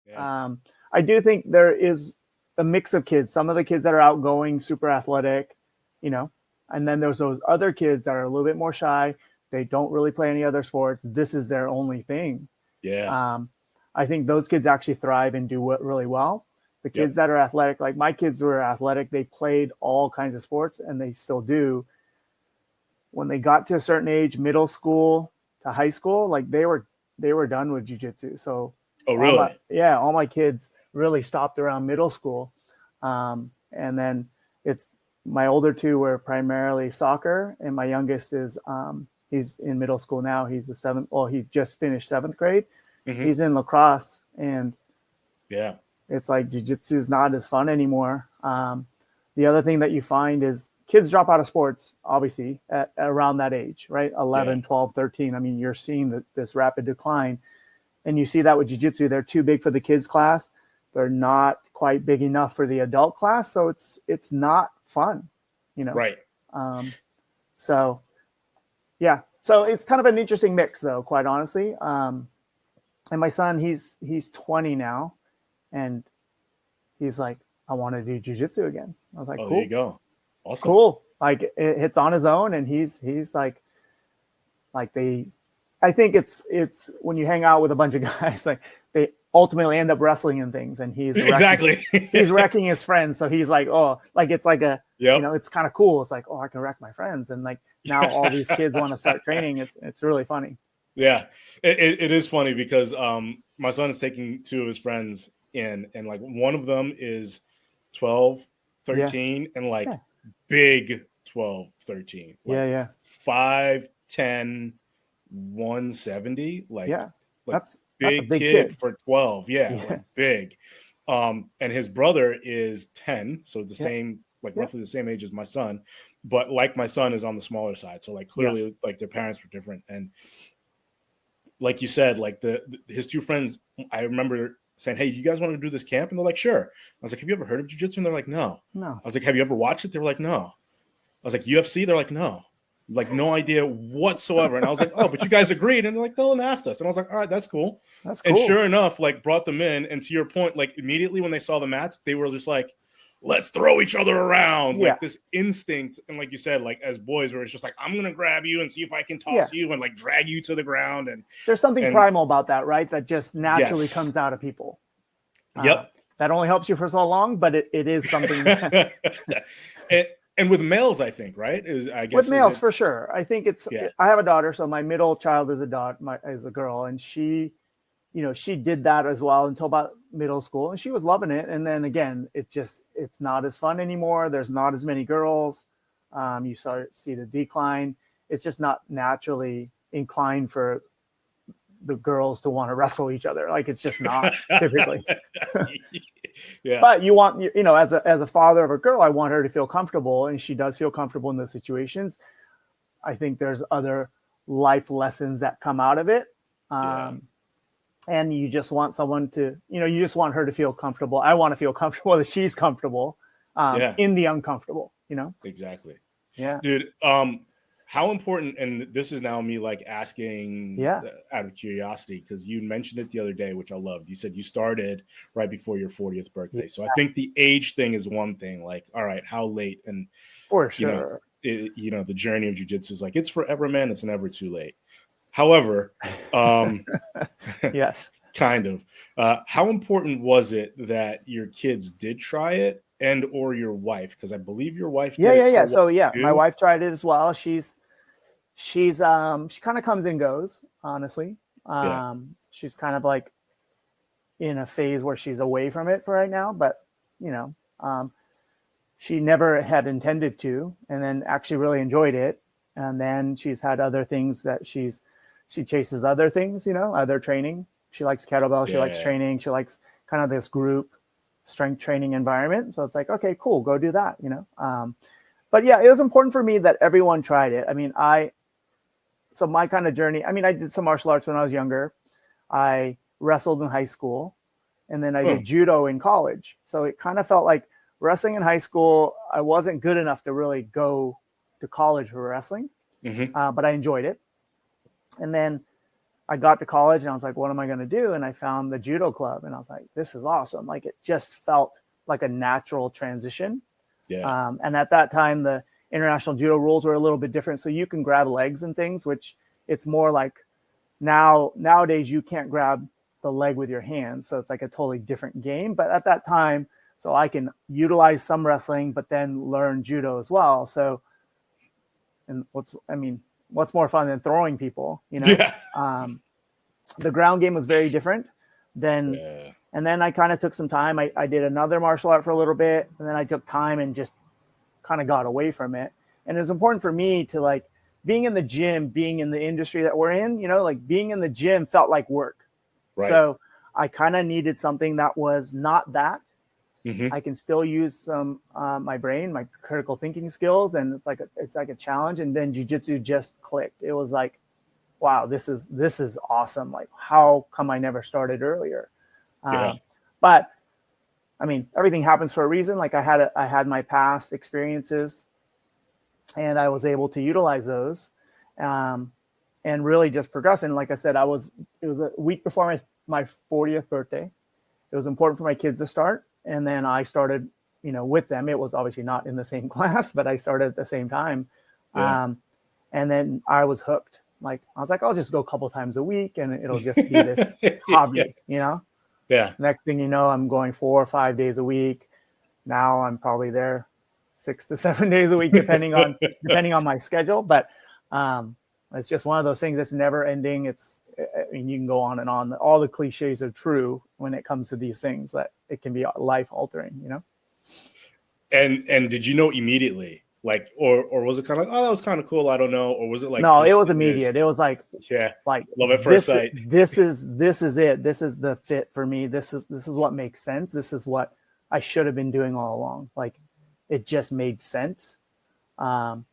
Yeah. I do think there is a mix of kids. Some of the kids that are outgoing, super athletic, you know, and then there's those other kids that are a little bit more shy. They don't really play any other sports. This is their only thing. Yeah. Um, I think those kids actually thrive and do really well. The Yep. kids that are athletic, like my kids were athletic, they played all kinds of sports and they still do. When they got to a certain age, middle school to high school, like they were done with jiu-jitsu. So Oh, really? all my kids really stopped around middle school. And then it's my older two were primarily soccer, and my youngest is he's in middle school now. He's the seventh. Well, he just finished seventh grade. Mm-hmm. He's in lacrosse, and Yeah. it's like jiu-jitsu is not as fun anymore. The other thing that you find is kids drop out of sports, obviously, at around that age, right? 11, 12, 13. I mean, you're seeing this rapid decline. And you see that with jiu-jitsu. They're too big for the kids class. They're not quite big enough for the adult class. So it's not fun, you know? Right. So, yeah. So it's kind of an interesting mix, though, quite honestly. And my son, he's 20 now. And he's like, I want to do jiu-jitsu again. I was like, cool. There you go. Awesome. Cool. Like it's on his own, and he's like I think it's when you hang out with a bunch of guys, like they ultimately end up wrestling and things, and he's exactly he's wrecking his friends. So he's like, oh, like it's like a Yep. you know, it's kind of cool. It's like, oh, I can wreck my friends, and like now all these kids want to start training. It's really funny. Yeah, it is funny because my son is taking two of his friends in, and like one of them is 12, 13, and like big 12, 13. Like 5'10", 170. Like that's big, a big kid for 12. Yeah. Like big. And his brother is 10, so the same, like roughly the same age as my son, but like my son is on the smaller side. So like clearly like their parents were different. And like you said, like his two friends, I remember saying, hey, you guys want to do this camp? And they're like, sure. I was like, have you ever heard of jiu-jitsu? And they're like, no. I was like, have you ever watched it? They were like, no. I was like, UFC? They're like, no. Like, no idea whatsoever. And I was like, oh, but you guys agreed. And they're like, they'll asked us. And I was like, all right, that's cool. That's cool. And sure enough, like brought them in. And to your point, like immediately when they saw the mats, they were just like, let's throw each other around. Like this instinct. And like you said, like as boys, where it's just like, I'm going to grab you and see if I can toss you and like drag you to the ground. And there's something primal about that, right? That just naturally comes out of people. Yep. That only helps you for so long, but it is something. And with males, I think, right? I guess with males for sure. I think it's. Yeah. I have a daughter, so my middle child is a girl, and she, she did that as well until about middle school, and she was loving it. And then again, it's not as fun anymore. There's not as many girls. You see the decline. It's just not naturally inclined for the girls to want to wrestle each other. Like it's just not typically. But you want, as a father of a girl, I want her to feel comfortable, and she does feel comfortable in those situations. I think there's other life lessons that come out of it. And you just want someone to, you just want her to feel comfortable. I want to feel comfortable that she's comfortable in the uncomfortable, Exactly. Yeah. Dude, how important, and this is now me like asking out of curiosity, because you mentioned it the other day, which I loved. You said you started right before your 40th birthday. So I think the age thing is one thing, like, all right, how late? And for sure, the journey of jiu-jitsu is like, it's forever, man. It's never too late. However, yes, kind of. How important was it that your kids did try it, and or your wife? Because I believe your wife did it. So my wife tried it as well. She kind of comes and goes, honestly. She's kind of like in a phase where she's away from it for right now, but she never had intended to, and then actually really enjoyed it. And then she's had other things that she chases other things, other training. She likes kettlebell. She likes training. She likes kind of this group strength training environment. So it's like, okay, cool, go do that, But yeah, it was important for me that everyone tried it. I mean, so my kind of journey, I did some martial arts when I was younger. I wrestled in high school, and then I did judo in college. So it kind of felt like wrestling in high school, I wasn't good enough to really go to college for wrestling, but I enjoyed it. And then I got to college and I was like, what am I going to do? And I found the judo club and I was like, this is awesome. Like, it just felt like a natural transition. Yeah. And at that time, the international judo rules were a little bit different. So you can grab legs and things, which it's more like nowadays you can't grab the leg with your hands. So it's like a totally different game. But at that time, so I can utilize some wrestling, but then learn judo as well. So, and what's more fun than throwing people, you know? Yeah. The ground game was very different then. And then I kind of took some time. I did another martial art for a little bit, and then I took time and just kind of got away from it. And it's important for me to, like, being in the gym, being in the industry that we're in, you know, like being in the gym felt like work. Right. So I kind of needed something that was not that. Mm-hmm. I can still use some my brain, my critical thinking skills, and it's like a challenge. And then jiu-jitsu just clicked. It was like, wow, this is awesome. Like, how come I never started earlier? But I mean, everything happens for a reason. Like, I had my past experiences, and I was able to utilize those, and really just progress. And like I said, it was a week before my 40th birthday. It was important for my kids to start. And then I started, you know, with them. It was obviously not in the same class, but I started at the same time. Yeah. And then I was hooked. Like, I was like, I'll just go a couple times a week and it'll just be this hobby, you know? Yeah. Next thing you know, I'm going 4 or 5 days a week. Now I'm probably there 6 to 7 days a week, depending on my schedule. But it's just one of those things that's never ending. I mean, you can go on and on. All the cliches are true when it comes to these things, that it can be life altering, you know? And did you know immediately, like, or was it kind of like, oh, that was kind of cool, I don't know, or was it like, no, it was immediate. It was like, like, love at first sight. This is it. This is the fit for me. This is what makes sense. This is what I should have been doing all along. Like, it just made sense. And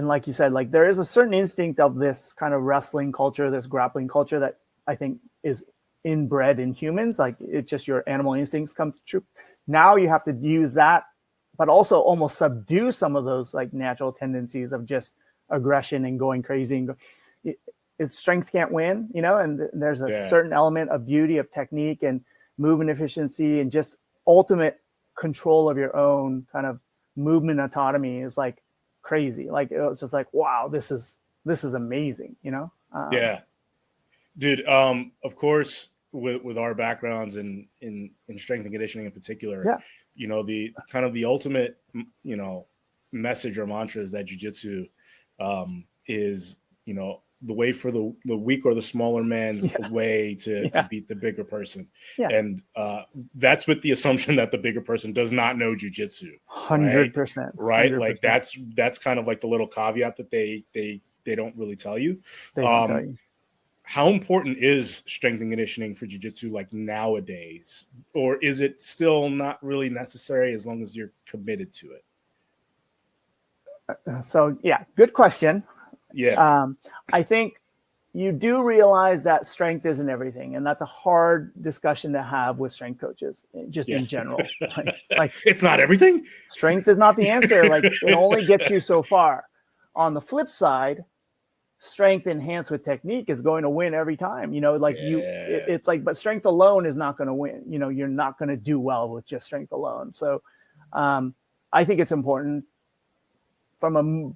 like you said, like, there is a certain instinct of this kind of wrestling culture, this grappling culture, that I think is inbred in humans. Like, it's just your animal instincts come true. Now you have to use that, but also almost subdue some of those, like, natural tendencies of just aggression and going crazy. And it's strength can't win, you know, and there's a certain element of beauty, of technique and movement efficiency, and just ultimate control of your own kind of movement autonomy is like crazy. Like, it's just like, wow, this is amazing, you know? Dude, of course, with our backgrounds in strength and conditioning in particular, you know, the kind of the ultimate, you know, message or mantra is that jiu-jitsu is, you know, the way for the weak or the smaller man's way to beat the bigger person. And that's with the assumption that the bigger person does not know jiu-jitsu. 100%. Right? Like, that's kind of like the little caveat that they don't really tell you. They don't tell you. How important is strength and conditioning for jiu-jitsu, like, nowadays? Or is it still not really necessary as long as you're committed to it? So, good question. I think you do realize that strength isn't everything. And that's a hard discussion to have with strength coaches, just in general. Like, it's not everything. Strength is not the answer. Like, it only gets you so far. On the flip side, strength enhanced with technique is going to win every time. You know, like, it's like, but strength alone is not going to win. You know, you're not going to do well with just strength alone. So I think it's important from a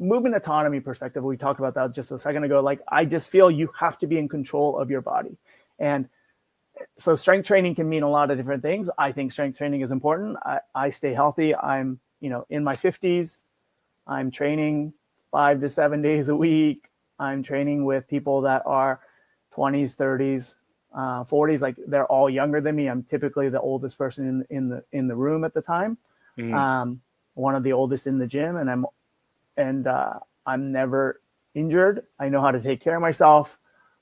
movement autonomy perspective. We talked about that just a second ago. Like, I just feel you have to be in control of your body. And so strength training can mean a lot of different things. I think strength training is important. I stay healthy. I'm, you know, in my 50s. I'm training 5 to 7 days a week. I'm training with people that are 20s, 30s, 40s. Like, they're all younger than me. I'm typically the oldest person in the room at the time. One of the oldest in the gym, and I'm never injured. I know how to take care of myself.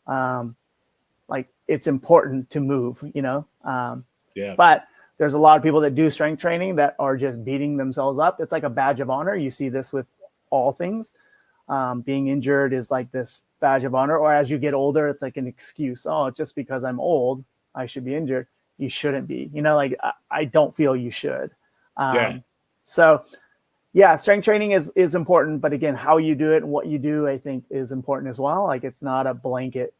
Like, it's important to move, you know? But there's a lot of people that do strength training that are just beating themselves up. It's like a badge of honor. You see this with all things. Being injured is like this badge of honor, or as you get older, it's like an excuse. Oh, just because I'm old, I should be injured. You shouldn't be, you know, like, I don't feel you should. So, Yeah, strength training is important, but again, how you do it and what you do, I think, is important as well. Like, it's not a blanket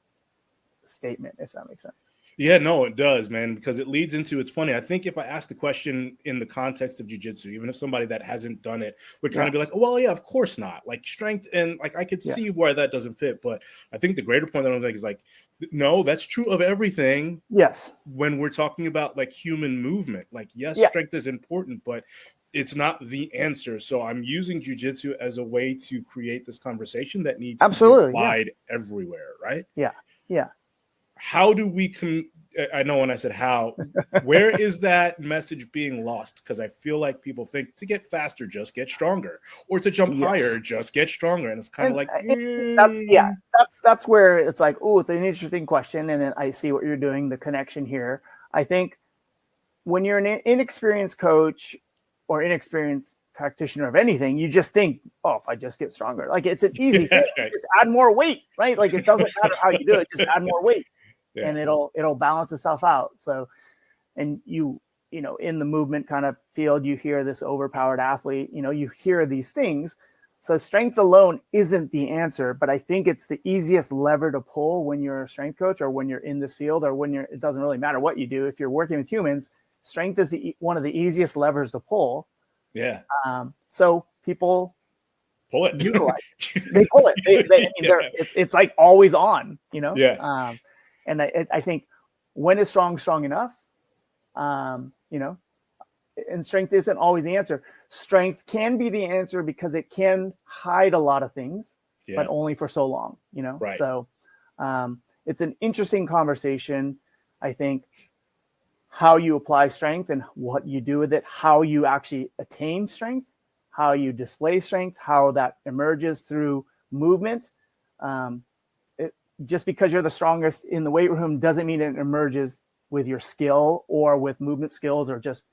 statement, if that makes sense. Yeah, no, it does, man, because it leads into, it's funny. I think if I ask the question in the context of jiu-jitsu, even if somebody that hasn't done it would kind of be like, oh, well, yeah, of course not. Like strength, and like I could see why that doesn't fit. But I think the greater point that I'm making is like, no, that's true of everything. Yes. When we're talking about like human movement, like, yes, strength is important, but it's not the answer. So I'm using jiu-jitsu as a way to create this conversation that needs to be applied everywhere, right? Yeah. Yeah. How do we I know when I said how, where is that message being lost? Because I feel like people think to get faster, just get stronger, or to jump higher, just get stronger. And it's kind of like, that's where it's like, oh, it's an interesting question. And then I see what you're doing, the connection here. I think when you're an inexperienced coach or inexperienced practitioner of anything, you just think, oh, if I just get stronger, like it's an easy thing. Just add more weight, right? Like it doesn't matter how you do it, just add more weight. And it'll balance itself out. So, and you know, in the movement kind of field, you hear this overpowered athlete, you know, you hear these things. So strength alone isn't the answer, but I think it's the easiest lever to pull when you're a strength coach or when you're in this field or when it doesn't really matter what you do. If you're working with humans, strength is one of the easiest levers to pull. Yeah. So people pull it. Utilize it. They pull it. It's like always on, you know? Yeah. And I think when is strong enough? You know, and strength isn't always the answer. Strength can be the answer because it can hide a lot of things, but only for so long, you know? Right. So it's an interesting conversation. I think how you apply strength and what you do with it, how you actually attain strength, how you display strength, how that emerges through movement. Just because you're the strongest in the weight room doesn't mean it emerges with your skill or with movement skills or just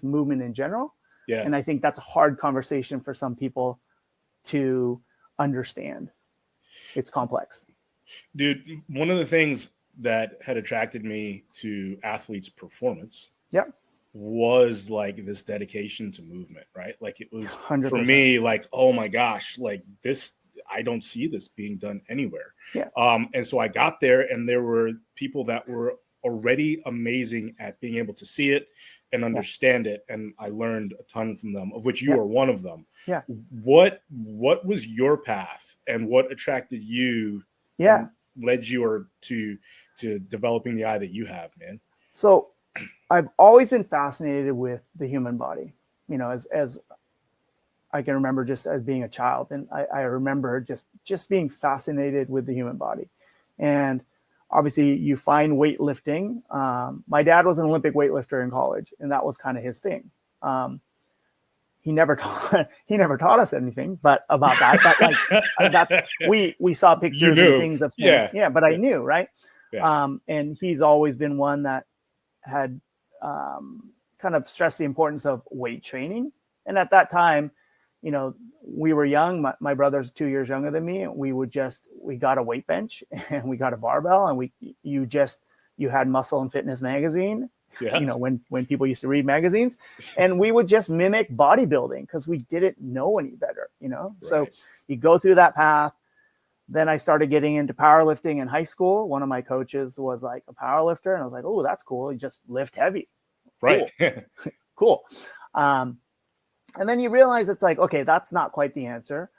movement in general. Yeah. And I think that's a hard conversation for some people to understand. It's complex. Dude, one of the things that had attracted me to athletes' performance was like this dedication to movement, right? Like it was 100%. For me, like, oh my gosh, like this, I don't see this being done anywhere. Yeah. And so I got there and there were people that were already amazing at being able to see it and understand it. And I learned a ton from them, of which you are one of them. Yeah. What was your path and what attracted you? Yeah. Led you to developing the eye that you have, man? So I've always been fascinated with the human body, you know, as I can remember just as being a child. And I remember just being fascinated with the human body. And obviously you find weightlifting. My dad was an Olympic weightlifter in college, and that was kind of his thing. He never taught us anything, but about that. But like we saw pictures and things of him. Yeah, but I knew, right? Yeah. And he's always been one that had kind of stressed the importance of weight training. And at that time, you know, we were young. My brother's 2 years younger than me. And we got a weight bench and we got a barbell, and you had Muscle and Fitness magazine. Yeah. You know, when people used to read magazines, and we would just mimic bodybuilding because we didn't know any better, you know? Right. So you go through that path. Then I started getting into powerlifting in high school. One of my coaches was like a powerlifter, and I was like, oh, that's cool. You just lift heavy. Right. Cool. And then you realize it's like, okay, that's not quite the answer.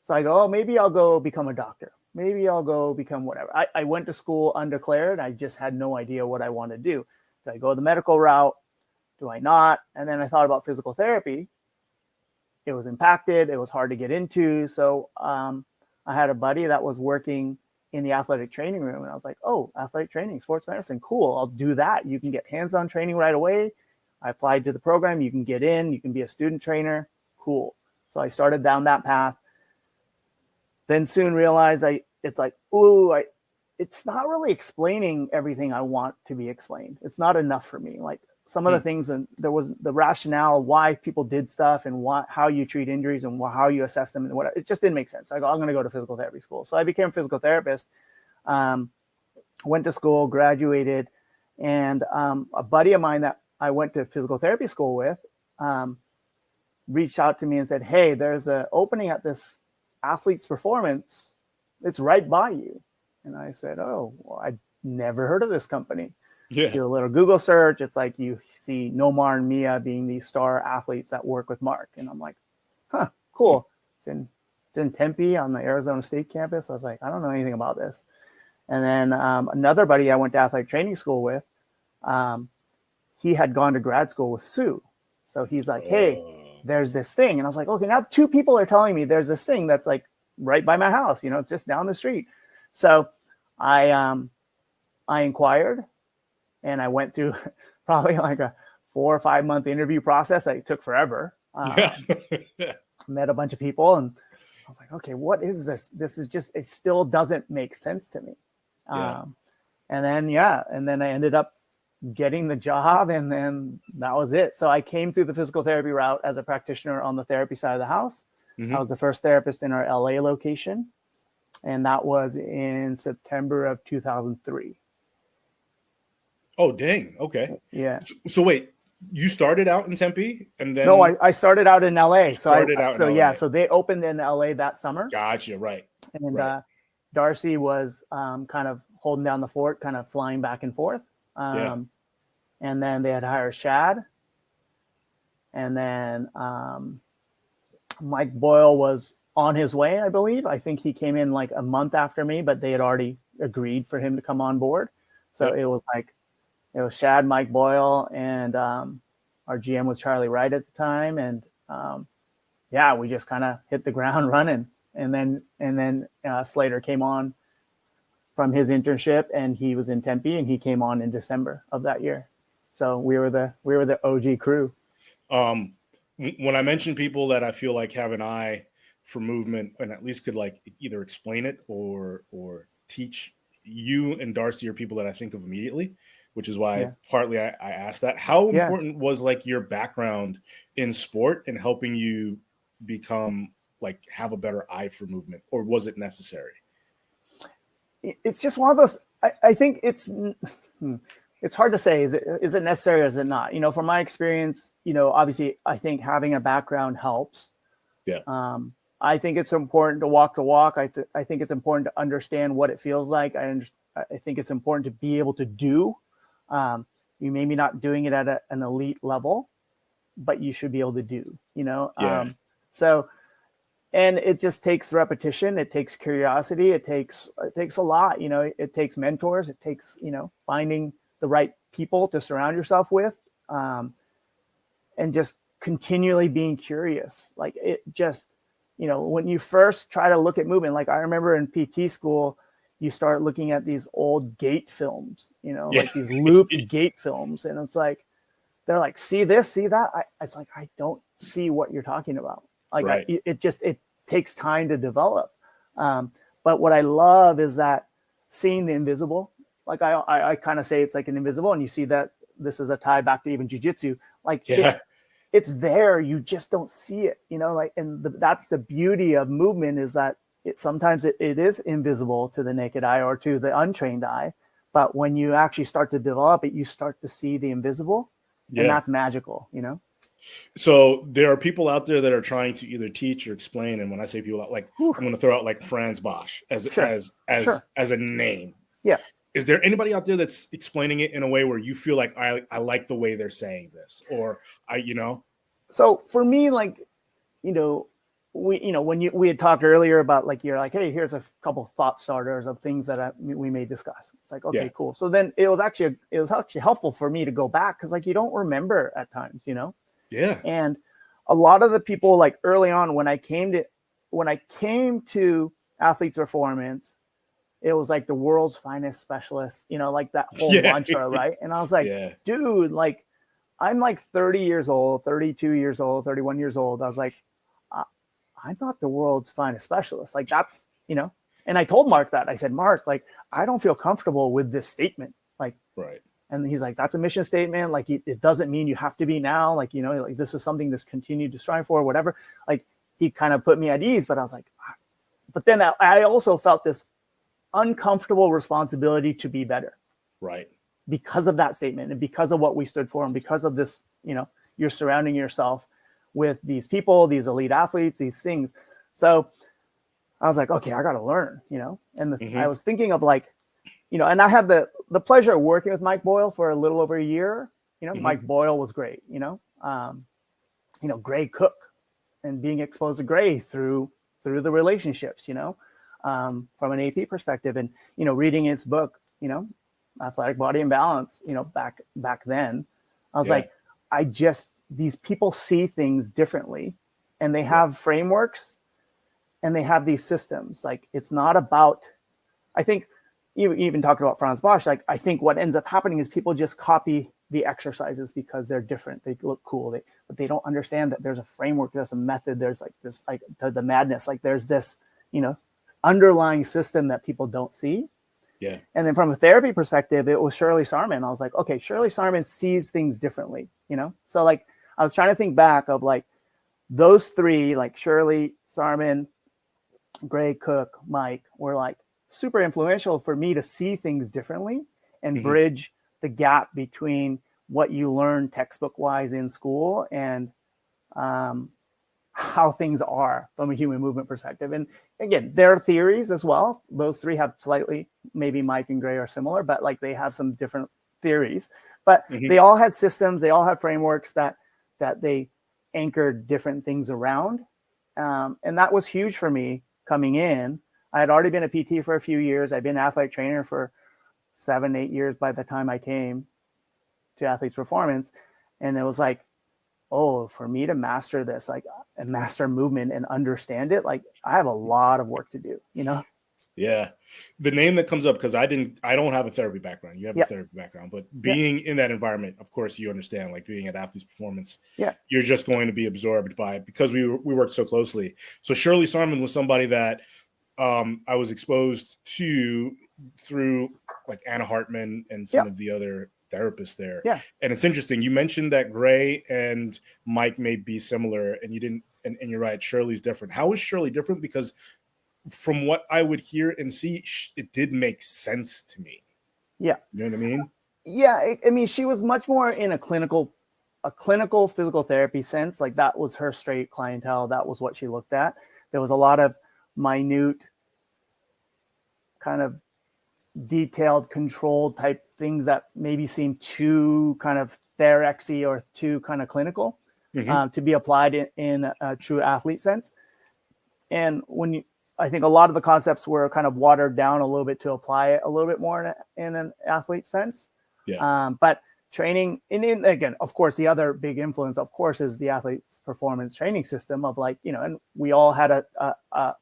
So I go, oh, maybe I'll go become a doctor. Maybe I'll go become whatever. I went to school undeclared. I just had no idea what I want to do. Do I go the medical route? Do I not? And then I thought about physical therapy. It was impacted. It was hard to get into. So I had a buddy that was working in the athletic training room. And I was like, oh, athletic training, sports medicine, cool. I'll do that. You can get hands-on training right away. I applied to the program. You can get in. You can be a student trainer. Cool. So I started down that path. Then soon realized it's not really explaining everything I want to be explained. It's not enough for me. Like some of the things, and there was the rationale why people did stuff and how you treat injuries and how you assess them and what, it just didn't make sense. I go, I'm going to go to physical therapy school. So I became a physical therapist, went to school, graduated, and a buddy of mine that I went to physical therapy school with, reached out to me and said, hey, there's an opening at this Athletes Performance. It's right by you. And I said, oh, well, I never heard of this company. Yeah. Do a little Google search. It's like you see Nomar and Mia being these star athletes that work with Mark. And I'm like, huh, cool. It's in Tempe on the Arizona State campus. I was like, I don't know anything about this. And then another buddy I went to athletic training school with, he had gone to grad school with Sue. So he's like, hey, there's this thing. And I was like, okay, now 2 people are telling me there's this thing that's like right by my house, you know, it's just down the street. So I inquired, and I went through probably like a 4 or 5 month interview process. It took forever. Met a bunch of people, and I was like, okay, what is this? This is just, it still doesn't make sense to me. And then I ended up getting the job, and then that was it. So I came through the physical therapy route as a practitioner on the therapy side of the house. I was the first therapist in our LA location, and that was in September of 2003. Oh, dang. Okay. Yeah. So wait, you started out in Tempe, and then no, I started out in LA. So they opened in LA that summer. Gotcha. Right. And right. Darcy was kind of holding down the fort, kind of flying back and forth. And then they had hired Shad. And then Mike Boyle was on his way, I believe. I think he came in like a month after me, but they had already agreed for him to come on board. So it was Shad, Mike Boyle, and our GM was Charlie Wright at the time. And we just kind of hit the ground running. And then Slater came on from his internship, and he was in Tempe, and he came on in December of that year. So we were the OG crew. When I mention people that I feel like have an eye for movement and at least could like either explain it or teach, you and Darcy are people that I think of immediately, which is why partly I asked that. How important was like your background in sport and helping you become like have a better eye for movement, or was it necessary? It's just one of those, I think it's hard to say, is it necessary or is it not? You know, from my experience, you know, obviously I think having a background helps. Yeah. I think it's important to walk the walk. I think it's important to understand what it feels like. I think it's important to be able to do. You maybe not doing it at an elite level, but you should be able to do, you know? And it just takes repetition. It takes curiosity. It takes a lot, you know, it takes mentors. It takes, you know, finding the right people to surround yourself with, and just continually being curious. Like it just, you know, when you first try to look at movement, like I remember in PT school, you start looking at these old gait films, you know, like these loop gait films. And it's like, they're like, see this, see that. It's like, I don't see what you're talking about. Like it takes time to develop. But what I love is that seeing the invisible, like I kind of say it's like an invisible, and you see that this is a tie back to even jiu-jitsu. Like it's there, you just don't see it, you know, like, and that's the beauty of movement, is that sometimes it is invisible to the naked eye or to the untrained eye. But when you actually start to develop it, you start to see the invisible, and that's magical, you know? So there are people out there that are trying to either teach or explain. And when I say people, like I'm going to throw out like Franz Bosch as a name. Yeah. Is there anybody out there that's explaining it in a way where you feel like I like the way they're saying this, or you know? So for me, like, you know, when we had talked earlier about like, you're like, hey, here's a couple of thought starters of things that we may discuss. It's like, okay, cool. So then it was actually helpful for me to go back, because like you don't remember at times, you know? Yeah. And a lot of the people, like early on when I came to Athletes Performance, it was like the world's finest specialist, you know, like that whole mantra, right? And I was like, dude, like I'm like 30 years old, 32 years old, 31 years old. I was like, I'm not the world's finest specialist. Like that's, you know, and I told Mark that. I said, Mark, like, I don't feel comfortable with this statement. Like, right. And he's like, that's a mission statement. Like, it doesn't mean you have to be now. Like, you know, like this is something that's continued to strive for, whatever. Like, he kind of put me at ease, but I was like, but then I also felt this uncomfortable responsibility to be better. Right. Because of that statement and because of what we stood for and because of this, you know, you're surrounding yourself with these people, these elite athletes, these things. So I was like, okay, I got to learn, and I was thinking of like, and I had the pleasure of working with Mike Boyle for a little over a year. Mike Boyle was great, Gray Cook and being exposed to Gray through the relationships, from an AP perspective, and, reading his book, Athletic Body and Balance, back then, I was like, these people see things differently, and they have frameworks and they have these systems. Like, it's not about, I think you even talked about Franz Bosch. Like, I think what ends up happening is people just copy the exercises because they're different. They look cool. But they don't understand that there's a framework, there's a method, there's like this, like the madness, like there's this, underlying system that people don't see. Yeah. And then from a therapy perspective, it was Shirley Sarman. I was like, okay, Shirley Sarman sees things differently, So like, I was trying to think back of like those three, like Shirley Sarman, Gray Cook, Mike, were like super influential for me to see things differently and bridge the gap between what you learn textbook wise in school and how things are from a human movement perspective. And again, there are theories as well. Those three have slightly, maybe Mike and Gray are similar, but like they have some different theories, but they all had systems, they all had frameworks that they anchored different things around. And that was huge for me coming in. I had already been a PT for a few years. I'd been an athletic trainer for 7-8 years by the time I came to Athletes Performance. And it was like, oh, for me to master this, like, and master movement and understand it, like I have a lot of work to do, Yeah. The name that comes up, because I don't have a therapy background. You have a therapy background, but being in that environment, of course, you understand, like being at Athletes Performance, you're just going to be absorbed by it because we worked so closely. So Shirley Sarman was somebody that I was exposed to through like Anna Hartman and some of the other therapists there. Yeah. And it's interesting. You mentioned that Gray and Mike may be similar, and you didn't, and you're right, Shirley's different. How is Shirley different? Because from what I would hear and see, it did make sense to me. Yeah. You know what I mean? Yeah. I mean, she was much more in a clinical physical therapy sense. Like that was her straight clientele. That was what she looked at. There was a lot of minute kind of detailed controlled type things that maybe seem too kind of therexy or too kind of clinical to be applied in a true athlete sense. And I think a lot of the concepts were kind of watered down a little bit to apply it a little bit more in an athlete sense. Yeah. But training, and again, of course, the other big influence, of course, is the Athletes Performance training system of like, and we all had a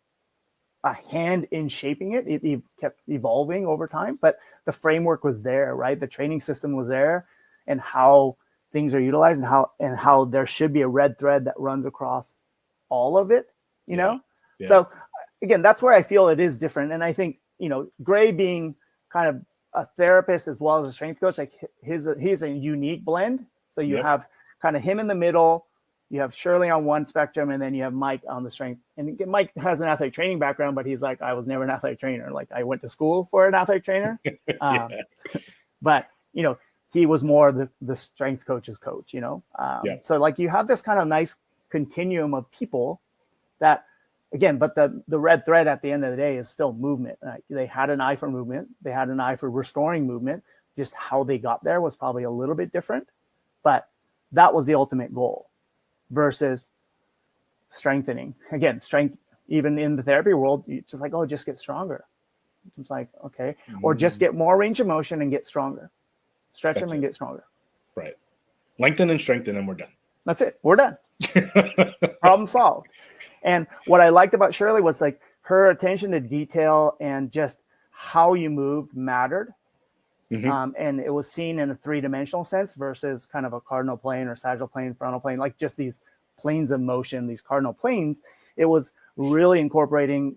hand in shaping it. It kept evolving over time, but the framework was there, right? The training system was there, and how things are utilized, and how there should be a red thread that runs across all of it, you know? Yeah. So again, that's where I feel it is different. And I think, Gray being kind of a therapist as well as a strength coach, like he's a unique blend. So you have kind of him in the middle, you have Shirley on one spectrum, and then you have Mike on the strength. And Mike has an athletic training background, but he's like, I was never an athletic trainer. Like I went to school for an athletic trainer. But, he was more the strength coach's coach, So like you have this kind of nice continuum of people that, again, but the red thread at the end of the day is still movement. They had an eye for movement. They had an eye for restoring movement. Just how they got there was probably a little bit different, but that was the ultimate goal versus strengthening. Again, strength, even in the therapy world, it's just like, oh, just get stronger. It's like, okay. Or just get more range of motion and get stronger. Stretch them and get stronger. Right. Lengthen and strengthen, and we're done. That's it. We're done. Problem solved. And what I liked about Shirley was like her attention to detail and just how you moved mattered. And it was seen in a 3-dimensional sense versus kind of a cardinal plane or sagittal plane, frontal plane, like just these planes of motion, these cardinal planes. It was really incorporating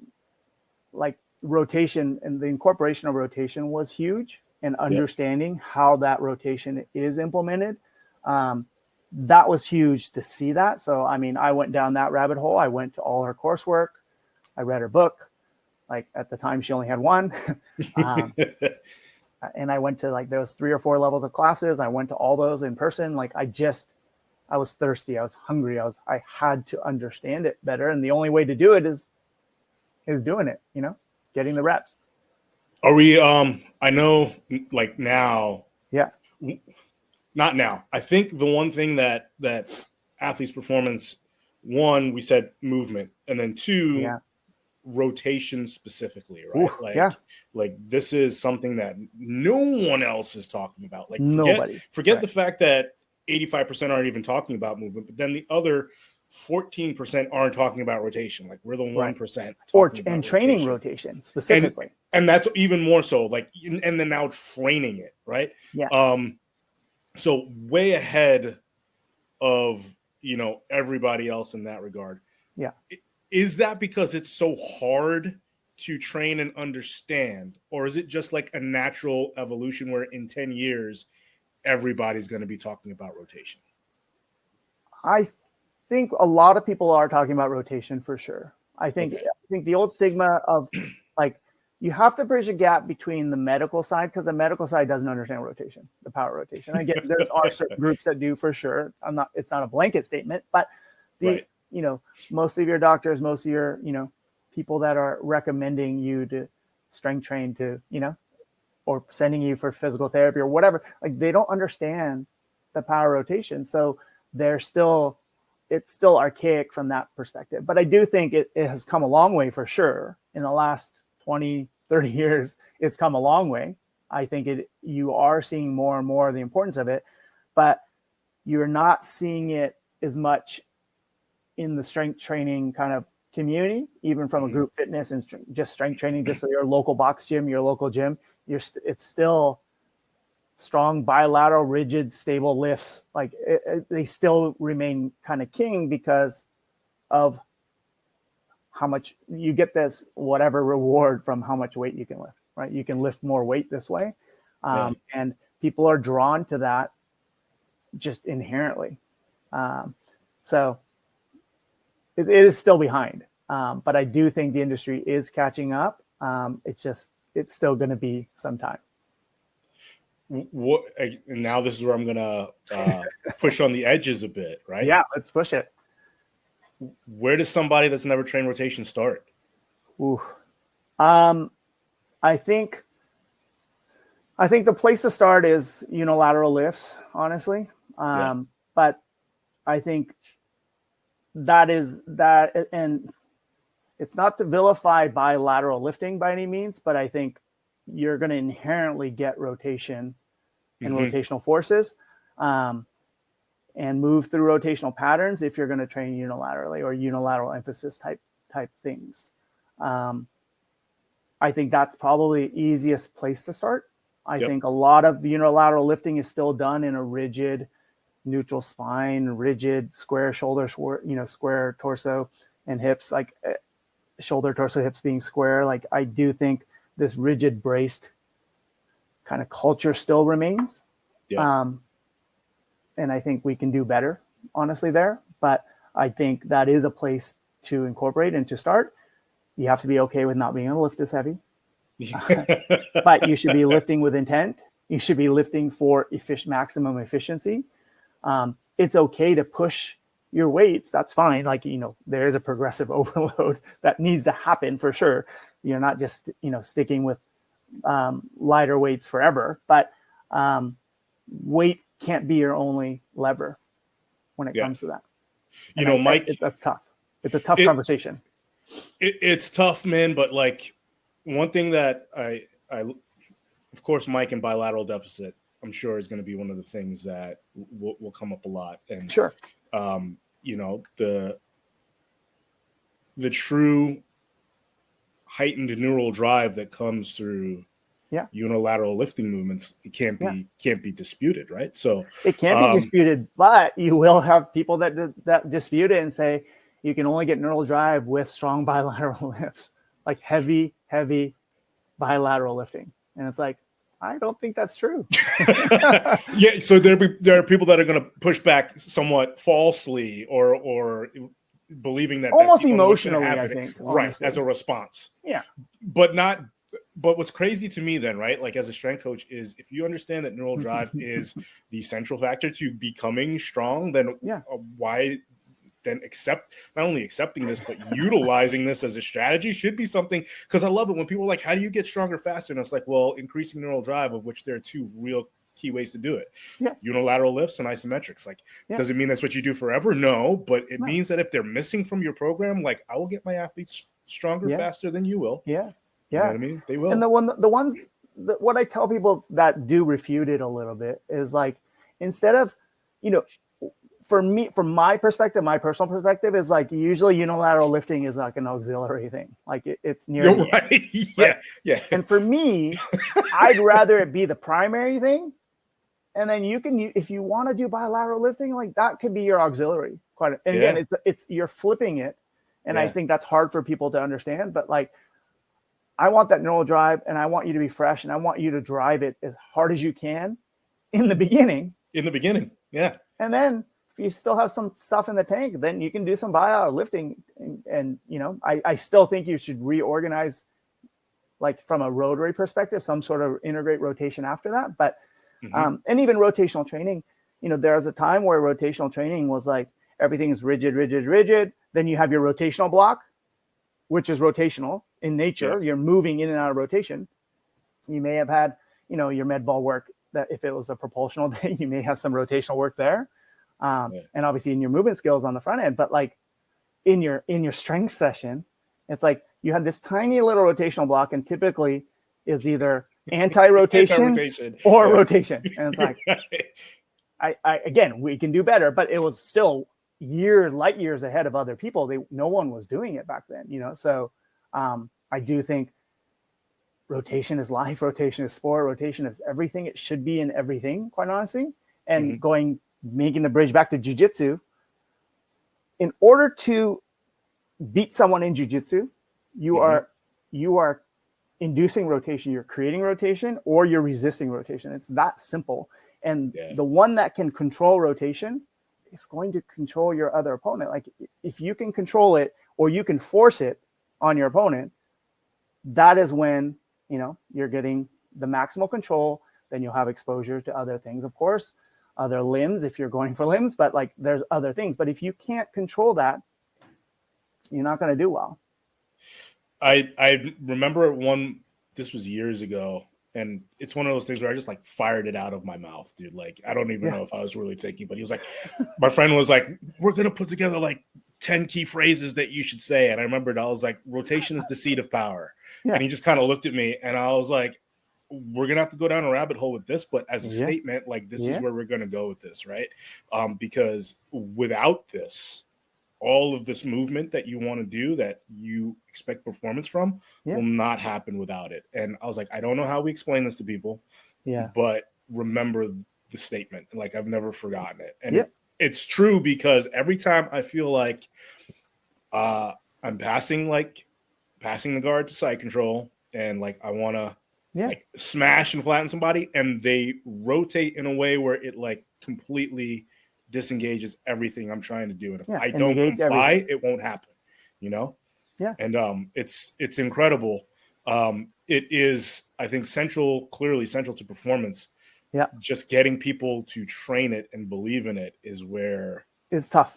like rotation, and the incorporation of rotation was huge, and understanding how that rotation is implemented. That was huge to see that. So, I mean, I went down that rabbit hole. I went to all her coursework. I read her book. Like at the time she only had one. And I went to there was 3 or 4 levels of classes. I went to all those in person. Like I just I was thirsty. I was hungry. I had to understand it better. And the only way to do it is doing it, getting the reps. Are we, I know like now, Yeah. Not now. I think the one thing that athletes' performance, one, we said movement, and then two, rotation specifically, right? Ooh, like this is something that no one else is talking about. Like nobody. Forget the fact that 85% aren't even talking about movement, but then the other 14% aren't talking about rotation. Like we're the 1% talking about training rotation specifically. And that's even more so, like, and then now training it, right? Yeah. So way ahead of, everybody else in that regard. Yeah. Is that because it's so hard to train and understand, or is it just like a natural evolution where in 10 years, everybody's going to be talking about rotation? I think a lot of people are talking about rotation for sure. I think the old stigma of like, you have to bridge a gap between the medical side, because the medical side doesn't understand rotation, the power rotation. Again, there are certain groups that do for sure. It's not a blanket statement, but most of your doctors, most of your, people that are recommending you to strength train to, or sending you for physical therapy or whatever, like they don't understand the power rotation. So it's still archaic from that perspective. But I do think it has come a long way for sure in the last 20, 30 years. It's come a long way. I think you are seeing more and more of the importance of it, but you're not seeing it as much in the strength training kind of community, even from a group fitness and just strength training, just your local box gym, your local gym. It's still strong, bilateral, rigid, stable lifts. Like they still remain kind of king because of how much you get this whatever reward from how much weight you can lift, right? You can lift more weight this way. And people are drawn to that just inherently. So it is still behind. But I do think the industry is catching up. It's still going to be some time. And now this is where I'm going to push on the edges a bit, right? Yeah, let's push it. Where does somebody that's never trained rotation start? Ooh. I think the place to start is unilateral lifts, honestly. But I think that, and it's not to vilify bilateral lifting by any means, but I think you're going to inherently get rotation and rotational forces. And move through rotational patterns if you're going to train unilaterally or unilateral emphasis type things. I think that's probably the easiest place to start. I think a lot of unilateral lifting is still done in a rigid neutral spine, rigid square shoulders, square torso and hips, like shoulder, torso, hips being square. Like I do think this rigid braced kind of culture still remains. And I think we can do better, honestly, there. But I think that is a place to incorporate and to start. You have to be okay with not being able to lift as heavy. But you should be lifting with intent. You should be lifting for maximum efficiency. It's okay to push your weights. That's fine. Like, there is a progressive overload that needs to happen for sure. You're not just, sticking with lighter weights forever. But weight can't be your only lever when it comes to that. Mike, that's tough. It's a tough conversation. It's tough, man. But like one thing that I, of course, Mike and bilateral deficit, I'm sure is going to be one of the things that will come up a lot. And sure, the true heightened neural drive that comes through unilateral lifting movements, it can't be disputed, right? So it can't be disputed, but you will have people that dispute it and say you can only get neural drive with strong bilateral lifts, like heavy bilateral lifting, and it's like, I don't think that's true. So there are people that are going to push back somewhat falsely or believing that almost that's emotionally, I think, right, as a response. Yeah, but not but what's crazy to me then, right? Like as a strength coach is if you understand that neural drive is the central factor to becoming strong, then why then not only accepting this, but utilizing this as a strategy should be something. Because I love it when people are like, how do you get stronger faster? And it's like, well, increasing neural drive, of which there are two real key ways to do it. Unilateral lifts and isometrics. Like, does it mean that's what you do forever? No, but it means that if they're missing from your program, like I will get my athletes stronger faster than you will. You know what I mean? They will. And what I tell people that do refute it a little bit is like, instead of, for me, from my perspective, my personal perspective is like, usually unilateral lifting is like an auxiliary thing. Like it's near the end, right? Yeah. And for me, I'd rather it be the primary thing. And then if you want to do bilateral lifting, like that could be your auxiliary. And again, it's you're flipping it. And I think that's hard for people to understand, but like, I want that neural drive and I want you to be fresh and I want you to drive it as hard as you can in the beginning. Yeah. And then if you still have some stuff in the tank, then you can do some bilateral lifting. And I still think you should reorganize, like from a rotary perspective, some sort of integrate rotation after that. But, and even rotational training, there was a time where rotational training was like, everything is rigid. Then you have your rotational block, which is rotational in nature. You're moving in and out of rotation. You may have had, your med ball work, that if it was a propulsional day, you may have some rotational work there. And obviously in your movement skills on the front end, but like in your strength session, it's like you have this tiny little rotational block, and typically it's either anti-rotation or rotation. And it's like, again, we can do better, but it was still light years ahead of other people. No one was doing it back then, So I do think rotation is life, rotation is sport, rotation is everything. It should be in everything, quite honestly. And making the bridge back to Jiu Jitsu, in order to beat someone in Jiu Jitsu, you are inducing rotation, you're creating rotation, or you're resisting rotation. It's that simple. And the one that can control rotation is going to control your other opponent. Like if you can control it or you can force it on your opponent, that is when, you're getting the maximal control. Then you'll have exposure to other things, of course, other limbs, if you're going for limbs, but like there's other things. But if you can't control that, you're not going to do well. I remember this was years ago, and it's one of those things where I just like fired it out of my mouth, dude. Like, I don't even know if I was really thinking, but he was like, my friend was like, we're going to put together like 10 key phrases that you should say. And I remembered, I was like, rotation is the seat of power. And he just kind of looked at me and I was like, we're going to have to go down a rabbit hole with this, but as a statement, like this is where we're going to go with this. Right. Because without this, all of this movement that you want to do, that you expect performance from, will not happen without it. And I was like, I don't know how we explain this to people, but remember the statement. Like, I've never forgotten it. And it's true, because every time I feel like I'm passing the guard to side control, and like I want to like smash and flatten somebody, and they rotate in a way where it like completely disengages everything I'm trying to do. And if I don't comply, it won't happen, And it's incredible. It is, I think, clearly central to performance. Just getting people to train it and believe in it is where it's tough.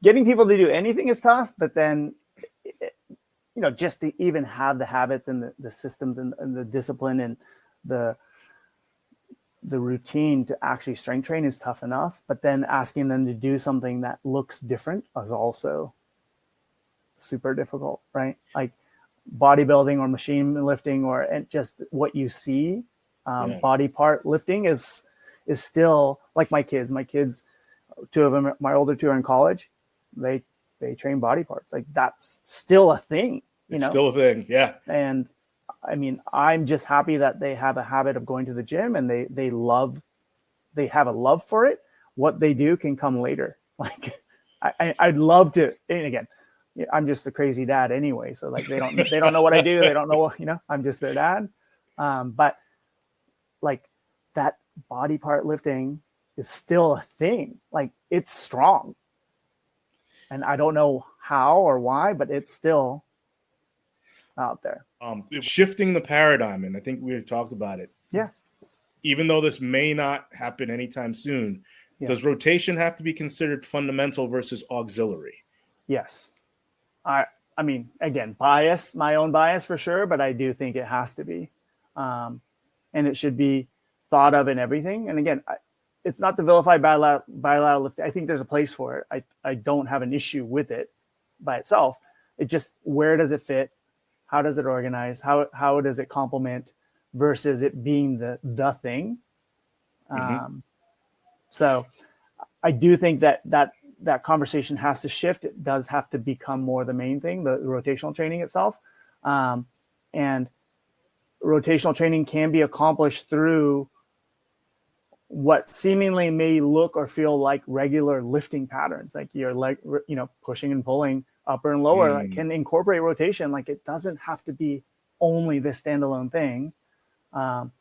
Getting people to do anything is tough, but then just to even have the habits and the systems and the discipline and the routine to actually strength train is tough enough, but then asking them to do something that looks different is also super difficult, right? Like bodybuilding or machine lifting and just what you see, body part lifting is still like my kids, two of them, my older two are in college. They train body parts. Like that's still a thing, It's still a thing. Yeah. And I mean, I'm just happy that they have a habit of going to the gym and they have a love for it. What they do can come later. Like I'd love to, and again, I'm just a crazy dad anyway. So like, they don't know what I do. They don't know what, I'm just their dad. But like that body part lifting is still a thing. Like it's strong. And I don't know how or why, but it's still out there. Shifting the paradigm, and I think we've talked about it. Yeah. Even though this may not happen anytime soon, does rotation have to be considered fundamental versus auxiliary? Yes. I mean, again, my own bias for sure, but I do think it has to be. And it should be thought of in everything. And again, it's not to vilify bilateral lifting. I think there's a place for it. I don't have an issue with it by itself. It just, where does it fit? How does it organize? How does it complement versus it being the thing? So I do think that conversation has to shift. It does have to become more the main thing, the rotational training itself. And rotational training can be accomplished through what seemingly may look or feel like regular lifting patterns, like your leg, pushing and pulling upper and lower, that can incorporate rotation. Like, it doesn't have to be only this standalone thing. And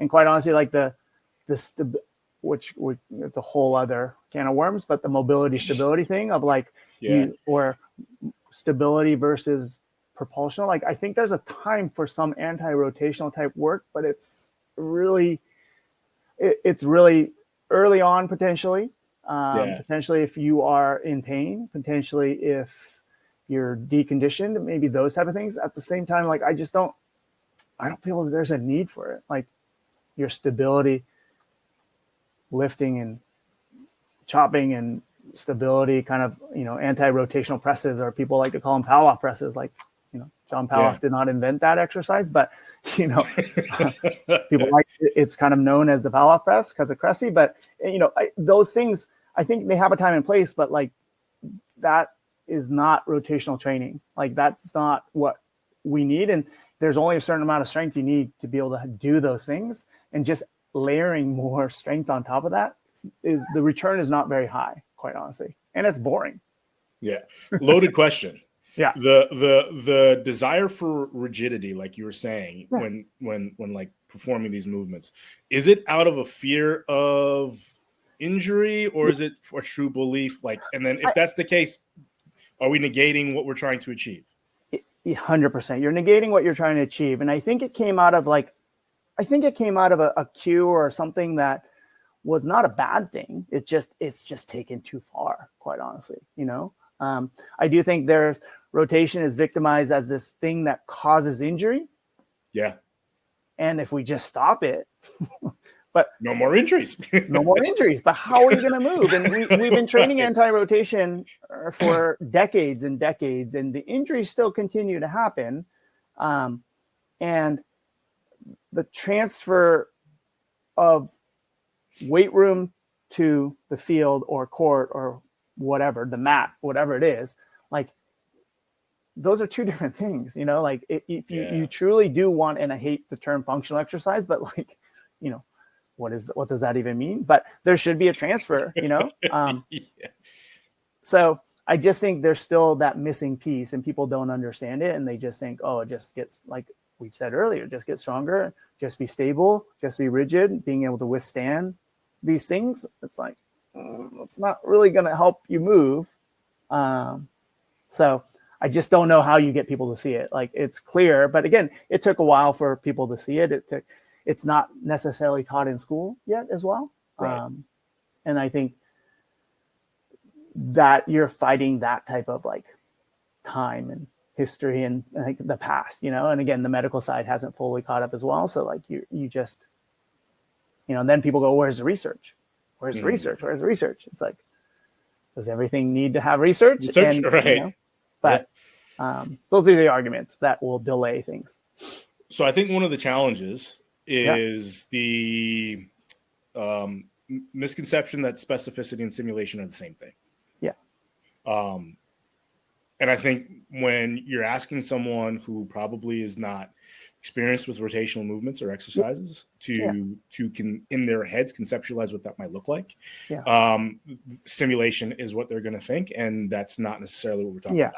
quite honestly, like which it's a whole other can of worms, but the mobility stability thing of like, or stability versus propulsional. Like, I think there's a time for some anti-rotational type work, but it's really early on, potentially. Potentially if you are in pain, potentially if you're deconditioned, maybe those type of things. At the same time, like, I don't feel that there's a need for it. Like, your stability, lifting and chopping and stability, kind of, anti-rotational presses, or people like to call them Palloff presses. Like, John Palloff did not invent that exercise, but people like it's kind of known as the Palloff press because of Cressy. But those things, I think they have a time and place, but like, that is not rotational training. Like, that's not what we need. And there's only a certain amount of strength you need to be able to do those things. And just layering more strength on top of that, is the return is not very high, quite honestly. And it's boring. Yeah. Loaded question. Yeah. The desire for rigidity, like you were saying, when like performing these movements, is it out of a fear of injury, or is it for true belief? Like, and then if that's the case, are we negating what we're trying to achieve? 100%. You're negating what you're trying to achieve. And I think it came out of a cue or something that was not a bad thing. It's just taken too far, quite honestly. I do think rotation is victimized as this thing that causes injury. Yeah. And if we just stop it, but no more injuries. No more injuries. But how are you going to move? And we've been training anti-rotation for decades and decades, and the injuries still continue to happen. And the transfer of weight room to the field or court or whatever, the mat, whatever it is, like, those are two different things, like, if you truly do want, and I hate the term functional exercise, but like, what does that even mean? But there should be a transfer, So I just think there's still that missing piece, and people don't understand it. And they just think, it just gets, like we said earlier, just get stronger, just be stable, just be rigid, being able to withstand these things. It's like, it's not really going to help you move. So I just don't know how you get people to see it. Like, it's clear, but again, it took a while for people to see it. It's not necessarily taught in school yet as well. Right. And I think that you're fighting that type of like time and history and like the past, and again, the medical side hasn't fully caught up as well. So like you just, and then people go, where's the research? Where's the research? Where's the research? It's like, does everything need to have research? And, right. But those are the arguments that will delay things. So I think one of the challenges is the misconception that specificity and simulation are the same thing. Yeah. And I think when you're asking someone who probably is not experienced with rotational movements or exercises to in their heads conceptualize what that might look like, simulation is what they're going to think, and that's not necessarily what we're talking about.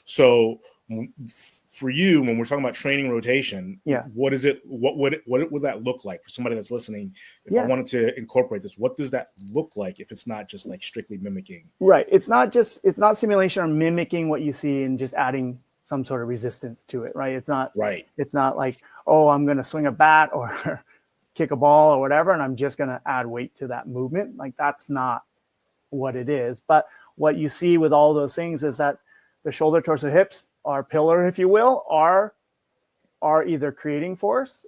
So for you, when we're talking about training rotation, what is it? What would that look like for somebody that's listening? If I wanted to incorporate this, what does that look like if it's not just like strictly mimicking? Right. It's not simulation or mimicking what you see and just adding some sort of resistance to it, right? It's not like, oh, I'm going to swing a bat or kick a ball or whatever, and I'm just going to add weight to that movement. Like, that's not what it is. But what you see with all those things is that the shoulder, torso, hips, our pillar, if you will, are either creating force,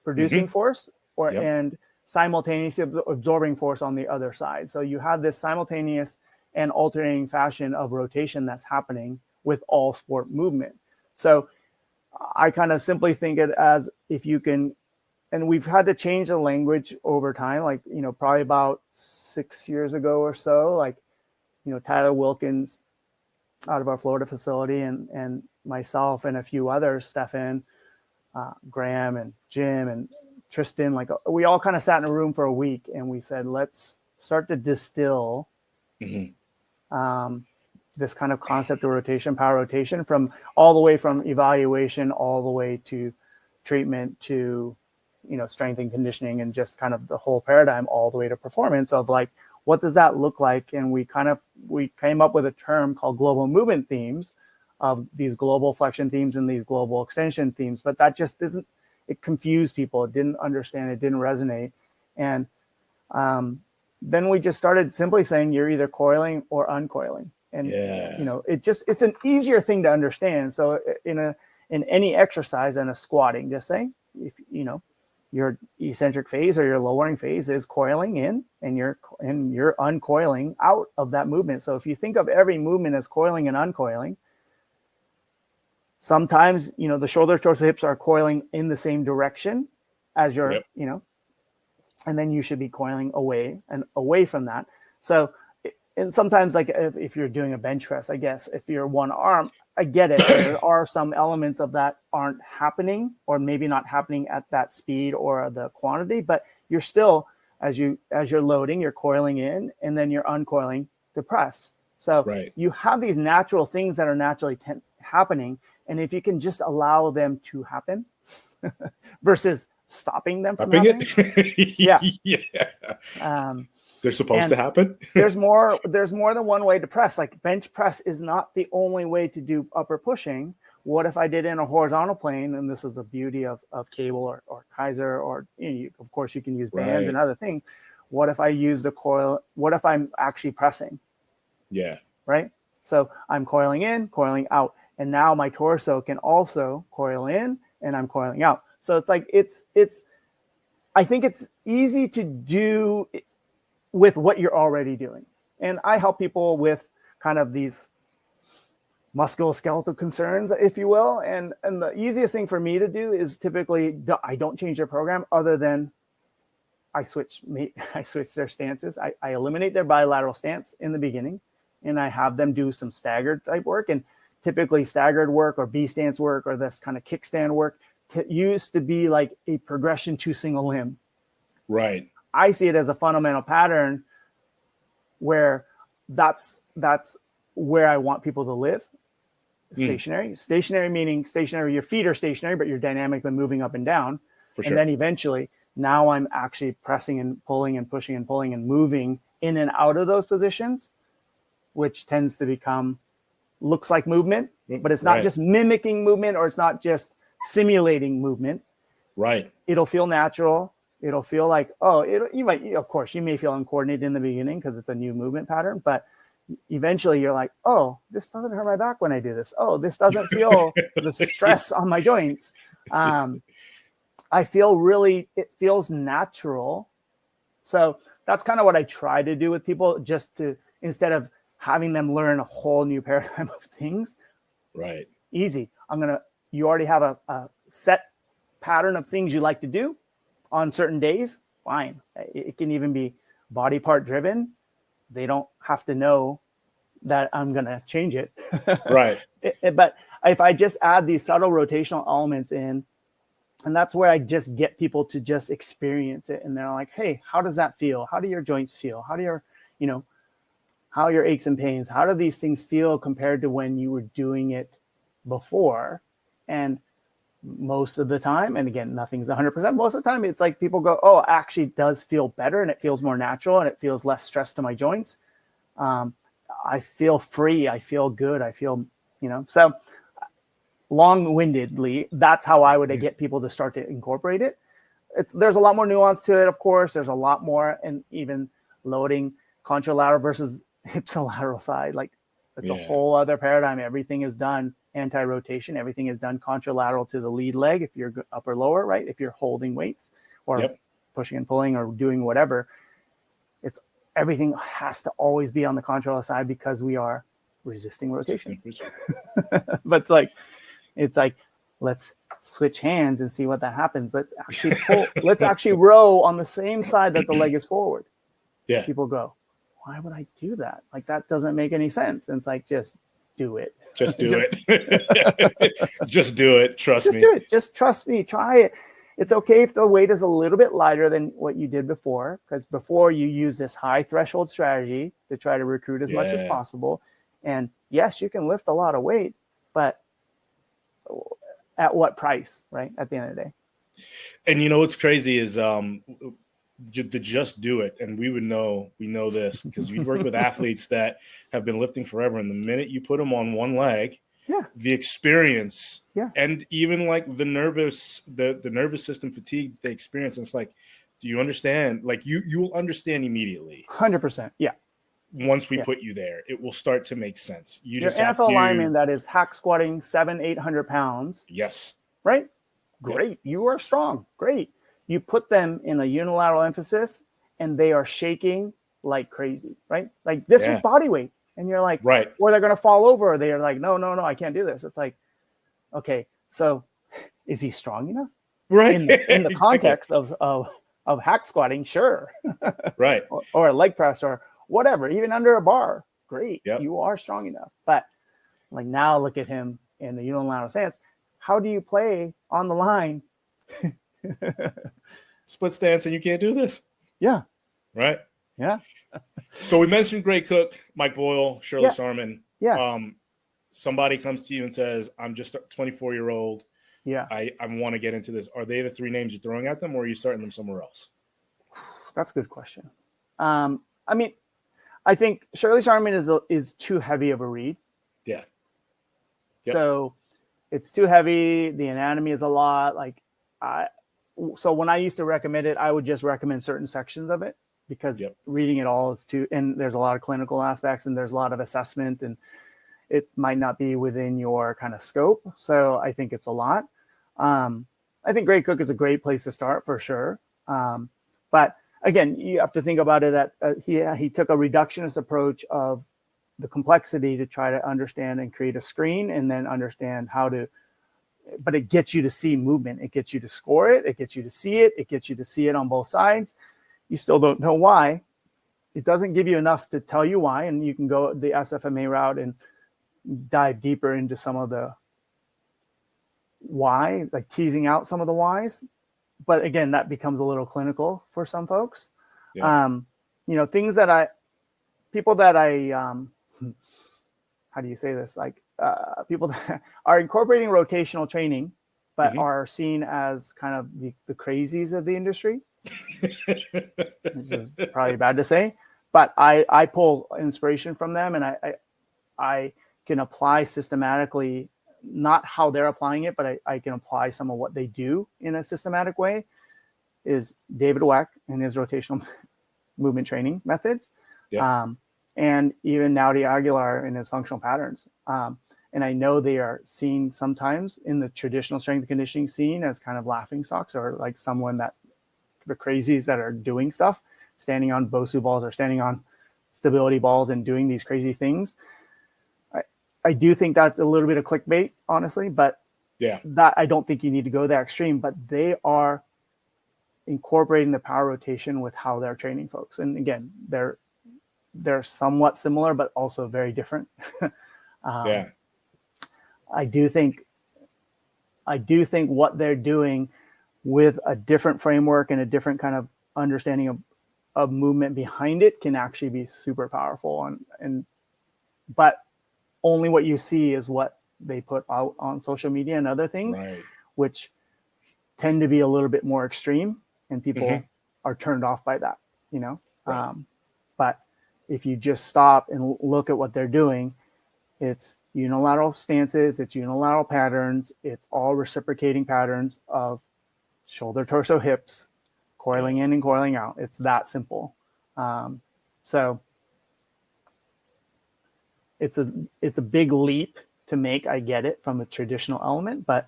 producing force, or and simultaneously absorbing force on the other side. So you have this simultaneous and alternating fashion of rotation that's happening with all sport movement. So I kind of simply think it as, if you can, and we've had to change the language over time, like, probably about 6 years ago or so, like, Tyler Wilkins out of our Florida facility and myself and a few others, Stefan, Graham and Jim and Tristan, like, we all kind of sat in a room for a week and we said, let's start to distill this kind of concept of rotation, power rotation, from all the way from evaluation, all the way to treatment, to, strength and conditioning, and just kind of the whole paradigm, all the way to performance of, like, what does that look like? And we came up with a term called global movement themes, of these global flexion themes and these global extension themes. But that just it confused people. It didn't understand. It didn't resonate. And then we just started simply saying, you're either coiling or uncoiling. And, it's an easier thing to understand. So in any exercise and a squatting, just say, if, your eccentric phase or your lowering phase is coiling in, and you're uncoiling out of that movement. So if you think of every movement as coiling and uncoiling, sometimes, the shoulders, torso, hips are coiling in the same direction as your, and then you should be coiling away from that. So, and sometimes, like, if you're doing a bench press, I guess, if you're one arm, I get it. There are some elements of that aren't happening, or maybe not happening at that speed or the quantity, but you're still, as you're loading, you're coiling in, and then you're uncoiling to press. So you have these natural things that are naturally happening. And if you can just allow them to happen versus stopping them from happening. They're supposed to happen. there's more than one way to press. Like, bench press is not the only way to do upper pushing. What if I did in a horizontal plane? And this is the beauty of cable or Kaiser, or of course you can use bands and other things. What if I use the coil? What if I'm actually pressing? Yeah. Right. So I'm coiling in, coiling out, and now my torso can also coil in, and I'm coiling out. So it's like, I think it's easy to do with what you're already doing. And I help people with kind of these musculoskeletal concerns, if you will. And the easiest thing for me to do is typically, I don't change their program, other than I switch their stances. I eliminate their bilateral stance in the beginning, and I have them do some staggered type work. And typically staggered work or B stance work or this kind of kickstand work used to be like a progression to single limb. Right. I see it as a fundamental pattern where that's where I want people to live. Stationary meaning stationary. Your feet are stationary, but you're dynamically moving up and down. For sure. And then eventually, now I'm actually pressing and pulling and pushing and pulling and moving in and out of those positions, which tends to looks like movement, but it's not just mimicking movement, or it's not just simulating movement. Right. It'll feel natural. It'll feel like, of course, you may feel uncoordinated in the beginning because it's a new movement pattern, but eventually you're like, oh, this doesn't hurt my back when I do this. Oh, this doesn't feel the stress on my joints. I feel it feels natural. So that's kind of what I try to do with people, just to, instead of having them learn a whole new paradigm of things. Right. Easy. You already have a set pattern of things you like to do on certain days. Fine. It can even be body part driven. They don't have to know that I'm going to change it. Right. But if I just add these subtle rotational elements in, and that's where I just get people to just experience it. And they're like, hey, how does that feel? How do your joints feel? How do how are your aches and pains? How do these things feel compared to when you were doing it before? And most of the time, and again, nothing's 100%, most of the time, it's like people go, oh, actually it does feel better, and it feels more natural, and it feels less stress to my joints. I feel free. I feel good. I feel, so long-windedly, that's how I would get people to start to incorporate it. There's a lot more nuance to it, of course. There's a lot more, and even loading contralateral versus ipsilateral side, like it's a whole other paradigm. Everything is done anti-rotation. Everything is done contralateral to the lead leg if you're upper lower, right? If you're holding weights or pushing and pulling or doing whatever, it's everything has to always be on the contralateral side because we are resisting rotation. But it's like let's switch hands and see what that happens. Let's actually pull. Let's actually row on the same side that the leg is forward. Yeah. People go, why would I do that? Like that doesn't make any sense. And it's like, just do it. Just do it. Just do it. Trust me. Just do it. Just trust me. Try it. It's okay if the weight is a little bit lighter than what you did before, because before you use this high threshold strategy to try to recruit as much as possible. And yes, you can lift a lot of weight, but at what price, right? At the end of the day. And you know what's crazy is the just do it. And we know this because we work with athletes that have been lifting forever. And the minute you put them on one leg, the experience and even like the nervous system fatigue they experience. And it's like, do you understand? Like you'll understand immediately. 100%. Yeah. Once we put you there, it will start to make sense. You Your just have NFL to lineman that is hack squatting 700-800 pounds. Yes. Right? Great. You are strong. Great. You put them in a unilateral emphasis and they are shaking like crazy, right? Like this is body weight. And you're like, right. Or they're going to fall over. Or they're like, no, I can't do this. It's like, okay, so is he strong enough? Right. In the context of hack squatting, sure. Right. Or a leg press or whatever, even under a bar. Great. Yep. You are strong enough. But like now look at him in the unilateral stance. How do you play on the line? Split stance and you can't do this. Yeah. Right. Yeah. So we mentioned Gray Cook, Mike Boyle, Shirley Sarman. Yeah. Somebody comes to you and says, I'm just a 24-year-old. Yeah. I want to get into this. Are they the three names you're throwing at them or are you starting them somewhere else? That's a good question. I mean, I think Shirley Sarman is too heavy of a read. Yeah. Yep. So it's too heavy. The anatomy is a lot. So when I used to recommend it, I would just recommend certain sections of it because reading it all is too, and there's a lot of clinical aspects and there's a lot of assessment and it might not be within your kind of scope. So I think it's a lot. I think Gray Cook is a great place to start for sure. But again, you have to think about it that he took a reductionist approach of the complexity to try to understand and create a screen and then understand how to, but it gets you to see movement. It gets you to score it. It gets you to see it. It gets you to see it on both sides. You still don't know why. It doesn't give you enough to tell you why. And you can go the SFMA route and dive deeper into some of the why, like teasing out some of the whys. But again, that becomes a little clinical for some folks. Yeah. Things that people that how do you say this? Like people that are incorporating rotational training, but are seen as kind of the crazies of the industry, which is probably bad to say, but I pull inspiration from them and I can apply systematically, not how they're applying it, but I can apply some of what they do in a systematic way, is David Weck and his rotational movement training methods. Yeah. And even Naudi Aguilar in his functional patterns. And I know they are seen sometimes in the traditional strength and conditioning scene as kind of laughing stocks or like someone that the crazies that are doing stuff, standing on Bosu balls or standing on stability balls and doing these crazy things. I do think that's a little bit of clickbait, honestly, but that I don't think you need to go that extreme, but they are incorporating the power rotation with how they're training folks. And again, they're somewhat similar, but also very different. I do think what they're doing with a different framework and a different kind of understanding of movement behind it can actually be super powerful. But only what you see is what they put out on social media and other things, which tend to be a little bit more extreme, and people are turned off by that, But if you just stop and look at what they're doing, it's unilateral stances, it's unilateral patterns, it's all reciprocating patterns of shoulder, torso, hips, coiling in and coiling out. It's that simple. So it's a big leap to make. I get it from a traditional element, but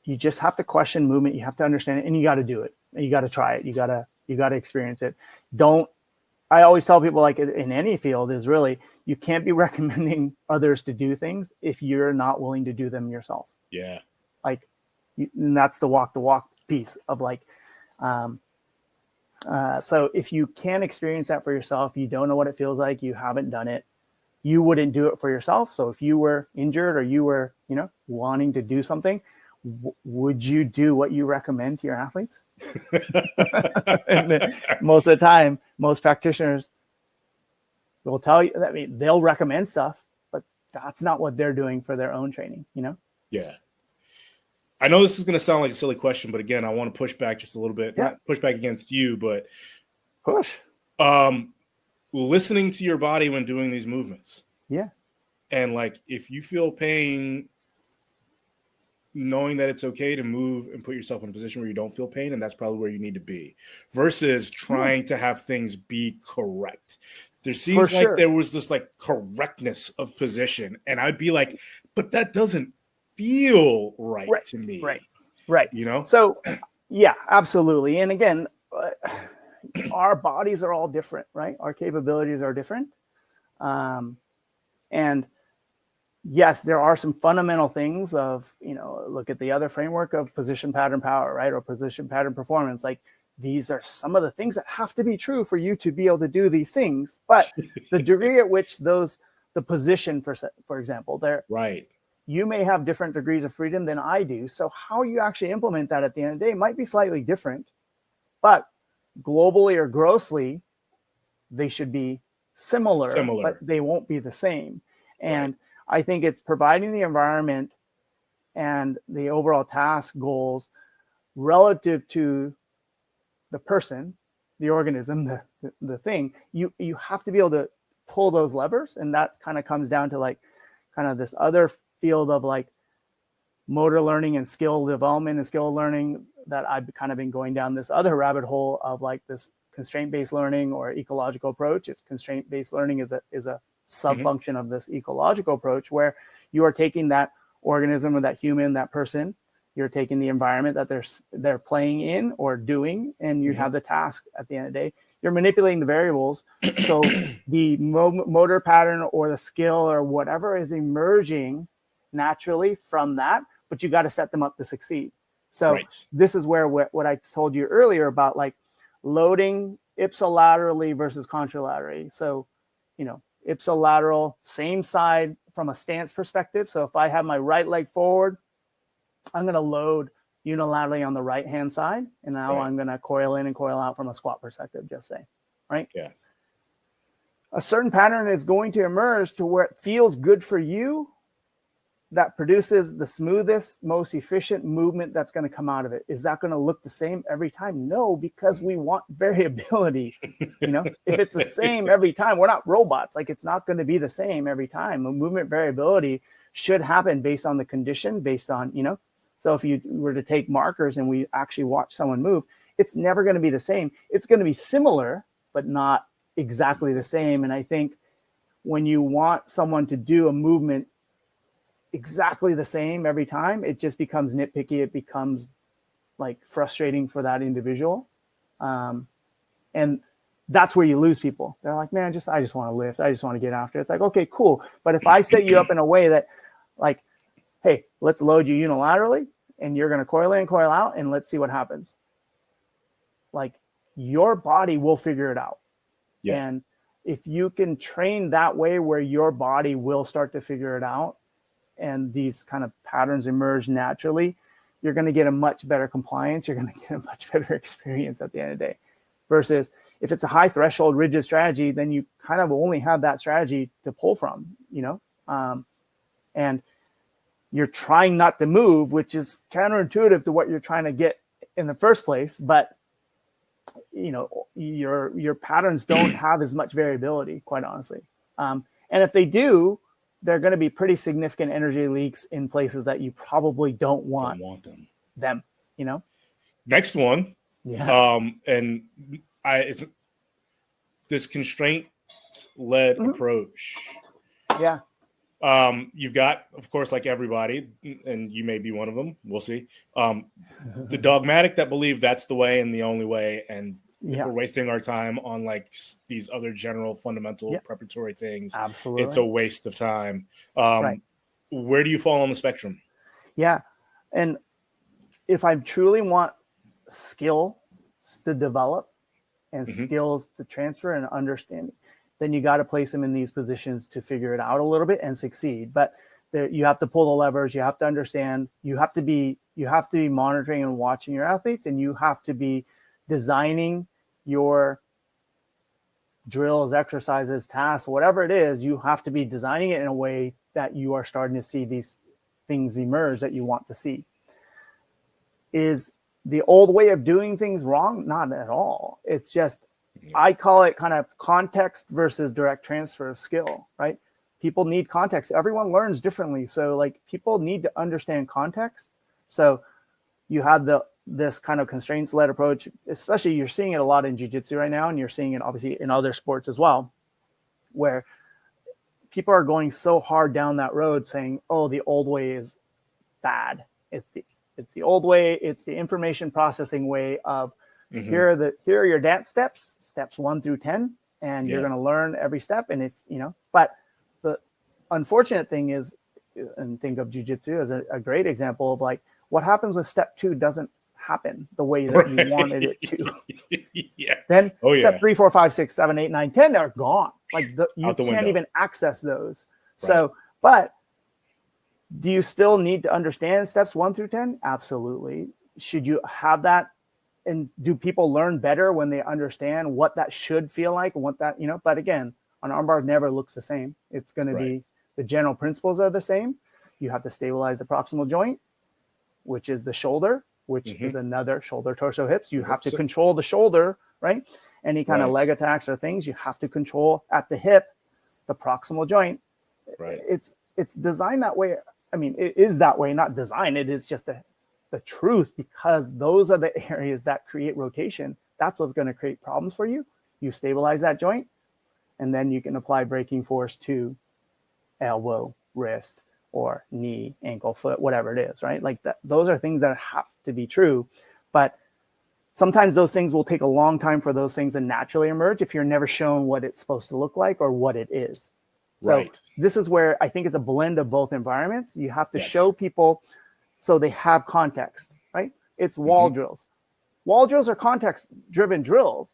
you just have to question movement. You have to understand it, and you got to do it. You got to try it. You got to experience it. I always tell people, like in any field, is really, you can't be recommending others to do things if you're not willing to do them yourself. Yeah. Like, and that's the walk piece of like, so if you can't experience that for yourself, you don't know what it feels like, you haven't done it, you wouldn't do it for yourself. So if you were injured or you were, wanting to do something, would you do what you recommend to your athletes? And most of the time, most practitioners will tell you, I mean, they'll recommend stuff, but that's not what they're doing for their own training, Yeah. I know this is going to sound like a silly question, but again, I want to push back just a little bit. Yeah. Not push back against you, but push. Listening to your body when doing these movements. Yeah. And like, if you feel pain, knowing that it's okay to move and put yourself in a position where you don't feel pain, and that's probably where you need to be, versus trying to have things be correct. There seems like there was this like correctness of position, and I'd be like, but that doesn't feel right to me. Right. So yeah, absolutely. And again, our bodies are all different, right? Our capabilities are different. And yes, there are some fundamental things of, look at the other framework of position pattern power, right? Or position pattern performance. Like, these are some of the things that have to be true for you to be able to do these things. But the degree at which the position, for example, you may have different degrees of freedom than I do. So how you actually implement that at the end of the day might be slightly different, but globally or grossly, they should be similar. But they won't be the same. And I think it's providing the environment and the overall task goals relative to the person, the organism, the thing. You have to be able to pull those levers. And that kind of comes down to like kind of this other field of like motor learning and skill development and skill learning that I've kind of been going down this other rabbit hole of like this constraint-based learning or ecological approach. It's constraint-based learning is a sub-function of this ecological approach, where you are taking that organism or that human, that person, you're taking the environment that they're playing in or doing, and you have the task at the end of the day. You're manipulating the variables. So the motor pattern or the skill or whatever is emerging naturally from that, but you got to set them up to succeed. So this is where what I told you earlier about like loading ipsilaterally versus contralaterally. So, ipsilateral, same side from a stance perspective. So if I have my right leg forward, I'm going to load unilaterally on the right-hand side. And now I'm going to coil in and coil out from a squat perspective, just say, right? Yeah. A certain pattern is going to emerge to where it feels good for you, that produces the smoothest, most efficient movement that's going to come out of it. Is that going to look the same every time? No, because we want variability. If it's the same every time, we're not robots. Like, it's not going to be the same every time. The movement variability should happen based on the condition, based on, so if you were to take markers and we actually watch someone move, it's never going to be the same. It's going to be similar, but not exactly the same. And I think when you want someone to do a movement exactly the same every time, it just becomes nitpicky. It becomes like frustrating for that individual. And that's where you lose people. They're like, man, I just want to lift. I just want to get after it. It's like, okay, cool. But if I set you up in a way that like, hey, let's load you unilaterally and you're going to coil in, coil out, and let's see what happens. Like, your body will figure it out. Yeah. And if you can train that way where your body will start to figure it out, and these kind of patterns emerge naturally, you're going to get a much better compliance. You're going to get a much better experience at the end of the day. Versus if it's a high threshold rigid strategy, then you kind of only have that strategy to pull from, and you're trying not to move, which is counterintuitive to what you're trying to get in the first place. But, your patterns don't have as much variability, quite honestly. And if they do, there are going to be pretty significant energy leaks in places that you probably don't want them, you know? Next one. Yeah. And it's this constraint-led approach. Yeah. You've got, of course, like everybody, and you may be one of them. We'll see. The dogmatic that believe that's the way and the only way. And if we're wasting our time on like these other general fundamental preparatory things, absolutely, it's a waste of time. Right. Where do you fall on the spectrum? Yeah. And if I truly want skills to develop and skills to transfer and understanding, then you got to place them in these positions to figure it out a little bit and succeed. But you have to pull the levers. You have to understand. You have to be monitoring and watching your athletes, and you have to be designing your drills, exercises, tasks, whatever it is. You have to be designing it in a way that you are starting to see these things emerge that you want to see. Is the old way of doing things wrong? Not at all. It's just, I call it kind of context versus direct transfer of skill, right? People need context. Everyone learns differently. So like people need to understand context. So you have this kind of constraints-led approach, especially you're seeing it a lot in jiu-jitsu right now, and you're seeing it obviously in other sports as well, where people are going so hard down that road saying, oh, the old way is bad. It's the old way. It's the information processing way of here are your dance steps 1 through 10, and you're going to learn every step. And if but the unfortunate thing is, and think of jiu-jitsu as a great example of like what happens when step 2 doesn't happen the way that you wanted it to. Then step 3, 4, 5, 6, 7, 8, 9, 10 are gone. Like you can't even access those. Right. So, but do you still need to understand steps 1 through 10? Absolutely. Should you have that? And do people learn better when they understand what that should feel like and what that, but again, an armbar never looks the same. It's going to be, the general principles are the same. You have to stabilize the proximal joint, which is the shoulder, which is another shoulder, torso, hips. You have to control the shoulder, right? Any kind of leg attacks or things, you have to control at the hip, the proximal joint. Right. It's designed that way. I mean, it is that way, not design. It is just the truth, because those are the areas that create rotation. That's what's going to create problems for you. You stabilize that joint, and then you can apply braking force to elbow, wrist, or knee, ankle, foot, whatever it is, right? Like that. Those are things that have to be true. But sometimes those things will take a long time for those things to naturally emerge if you're never shown what it's supposed to look like or what it is. So this is where I think it's a blend of both environments. You have to show people so they have context, right? It's wall drills. Wall drills are context-driven drills,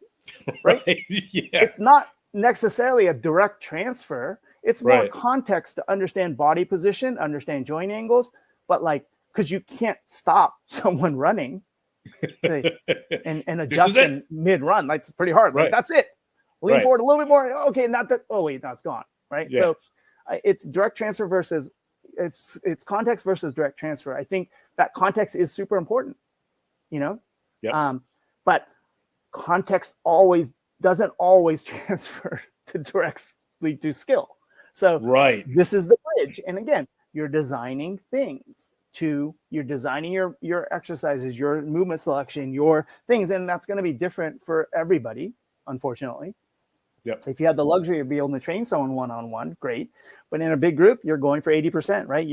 right? It's not necessarily a direct transfer. It's more context to understand body position, understand joint angles, but like, because you can't stop someone running and adjust in mid-run. Like, it's pretty hard. Like, that's it. Lean forward a little bit more. Okay, and that's it. Oh, wait, that's gone, right? So it's direct transfer versus it's context versus direct transfer. I think that context is super important, but context doesn't always transfer to directly to skill. So this is the bridge. And again, you're designing you're designing your exercises, your movement selection, your things, and that's going to be different for everybody, unfortunately. If you have the luxury of being able to train someone one-on-one, great. But in a big group, you're going for 80%, right?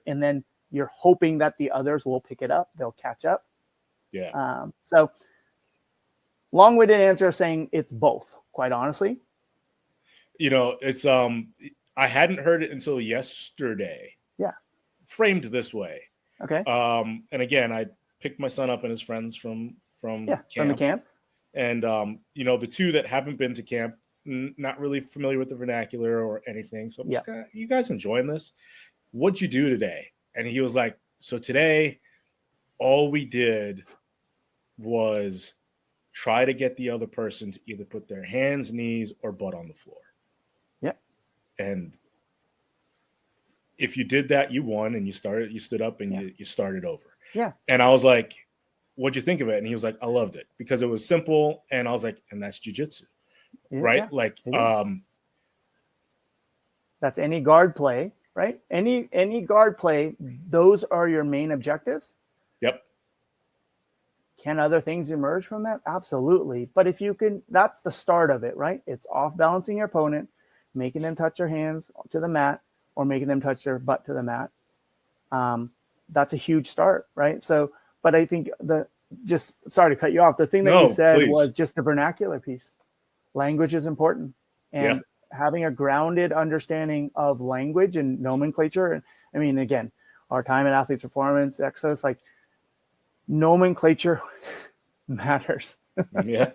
And then you're hoping that the others will pick it up. They'll catch up. So long-winded answer of saying it's both, quite honestly. It's I hadn't heard it until yesterday. Framed this way. Okay. And again, I picked my son up and his friends from camp. From the camp. And the two that haven't been to camp, not really familiar with the vernacular or anything. So I'm just you guys enjoying this? What'd you do today? And he was like, so today, all we did was try to get the other person to either put their hands, knees, or butt on the floor. And if you did that, you won, and you stood up and you started over. And I was like, what'd you think of it? And he was like, I loved it because it was simple. And I was like, and that's jiu-jitsu, right? Like, That's any guard play, right? Any guard play, those are your main objectives. Yep. Can other things emerge from that? Absolutely. But if you can, that's the start of it, right? It's off balancing your opponent, making them touch their hands to the mat or making them touch their butt to the mat. That's a huge start, right? So, but I think just sorry to cut you off. The thing that you said was just the vernacular piece. Language is important. And having a grounded understanding of language and nomenclature. And I mean, again, our time at Athletes Performance, Exos, like nomenclature matters. Yeah.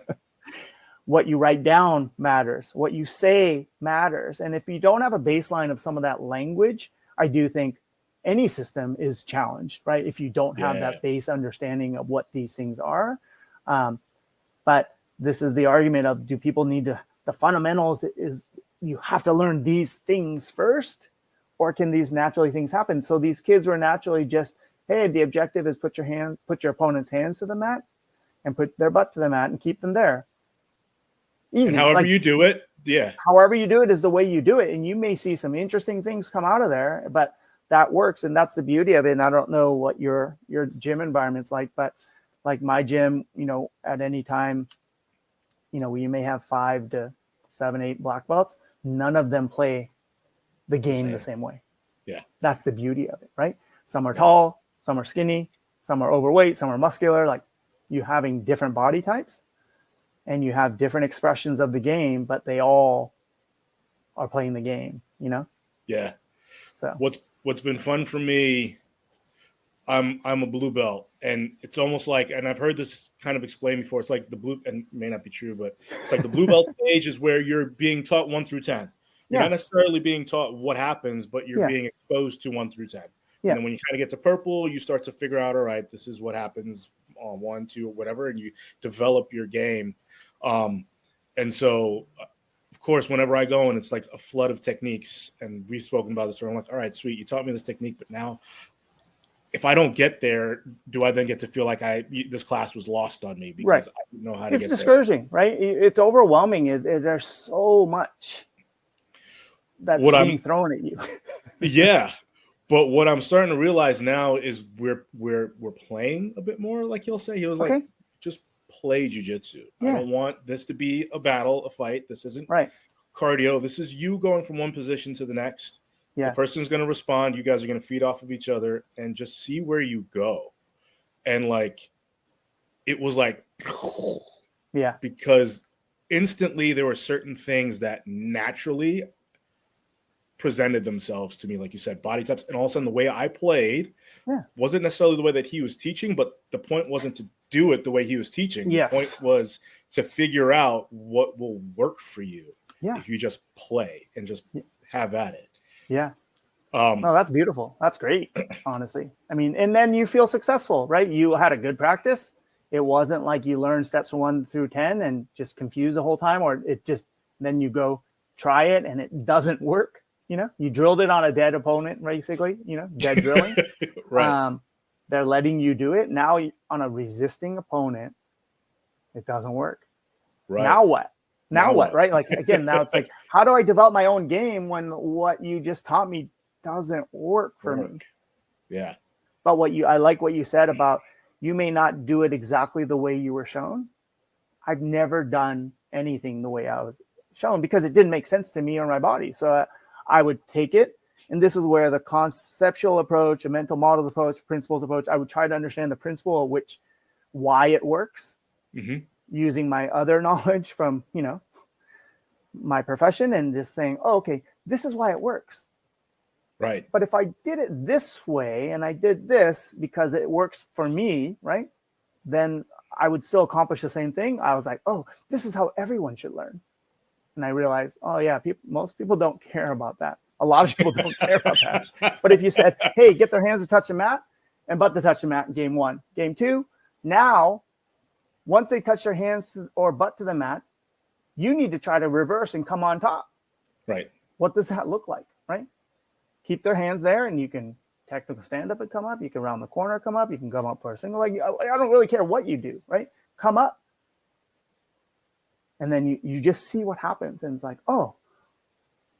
What you write down matters. What you say matters. And if you don't have a baseline of some of that language, I do think any system is challenged, right? If you don't have that base understanding of what these things are. But this is the argument of, do people need to, the fundamentals is you have to learn these things first, or can these naturally things happen? So these kids were naturally just, hey, the objective is put your opponent's hands to the mat and put their butt to the mat and keep them there. Easy. And however you do it, however you do it is the way you do it. And you may see some interesting things come out of there, but that works. And that's the beauty of it. And I don't know what your gym environment's like, but like my gym, at any time, we may have 5 to 7, 8 black belts. None of them play the game the same way. Yeah. That's the beauty of it, right? Some are tall, some are skinny, some are overweight, some are muscular. Like, you having different body types and you have different expressions of the game, but they all are playing the game, Yeah. So what's been fun for me, I'm a blue belt, and it's almost like, and I've heard this kind of explained before, it's like the blue, and it may not be true, but it's like the blue belt stage is where you're being taught 1 through 10. You're not necessarily being taught what happens, but you're being exposed to 1 through 10. And then when you kind of get to purple, you start to figure out, all right, this is what happens on 1, 2, or whatever, and you develop your game. And so, of course, whenever I go and it's like a flood of techniques, and we've spoken about this, I'm like, all right, sweet, you taught me this technique, but now if I don't get there, do I then get to feel like this class was lost on me because I didn't know how to get there? It's discouraging, right? It's overwhelming. There's so much that's being thrown at you. Yeah. But what I'm starting to realize now is we're playing a bit more, like he'll say. He was like, just play jiu-jitsu. I don't want this to be a battle, a fight. This isn't cardio. This is you going from one position to the next. The person's going to respond. You guys are going to feed off of each other and just see where you go. And like, it was like, because instantly there were certain things that naturally presented themselves to me, like you said, body types, and all of a sudden the way I played wasn't necessarily the way that he was teaching, but the point wasn't to do it the way he was teaching. The point was to figure out what will work for you if you just play and just have at it. Yeah. No, that's beautiful. That's great, honestly. I mean, and then you feel successful, right? You had a good practice. It wasn't like you learned steps 1 through 10 and just confused the whole time, or it just, then you go try it and it doesn't work. You drilled it on a dead opponent, basically, dead drilling. They're letting you do it. Now on a resisting opponent, it doesn't work. Right. Now what? Now what? Right? Like, again, now it's like, how do I develop my own game when what you just taught me doesn't work for me? Yeah. But I like what you said about, you may not do it exactly the way you were shown. I've never done anything the way I was shown because it didn't make sense to me or my body. So I would take it. And this is where the conceptual approach, a mental models approach, principles approach, I would try to understand the principle of why it works, using my other knowledge from, my profession, and just saying, oh, okay, this is why it works. Right. But if I did it this way and I did this because it works for me, right, then I would still accomplish the same thing. I was like, oh, this is how everyone should learn. And I realized, oh, yeah, most people don't care about that. A lot of people don't care about that. But if you said, hey, get their hands to touch the mat and butt to touch the mat in game 1, game 2, now, once they touch their hands or butt to the mat, you need to try to reverse and come on top. Right. What does that look like, right? Keep their hands there, and you can technical stand up and come up. You can round the corner, come up. You can come up for a single leg. I don't really care what you do, right? Come up. And then you just see what happens. And it's like, oh,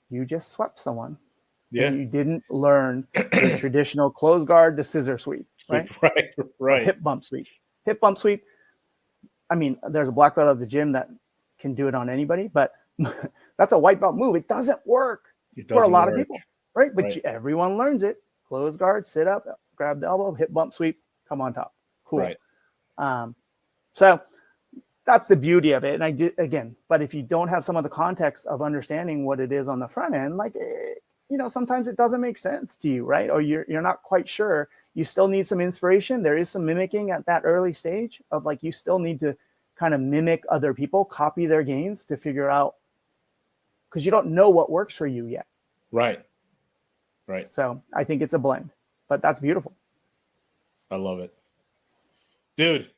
you just swept someone. Yeah. And you didn't learn the traditional close guard to scissor sweep, right? Right. Or hip bump sweep. Hip bump sweep. I mean, there's a black belt at the gym that can do it on anybody, but that's a white belt move. It doesn't work for a lot of people, right? But everyone learns it. Close guard, sit up, grab the elbow, hip bump sweep, come on top. Cool. Right. So that's the beauty of it. And again, but if you don't have some of the context of understanding what it is on the front end, like, sometimes it doesn't make sense to you, right? Or you're not quite sure. You still need some inspiration. There is some mimicking at that early stage of like, you still need to kind of mimic other people, copy their games to figure out, because you don't know what works for you yet. Right. So I think it's a blend, but that's beautiful. I love it. Dude,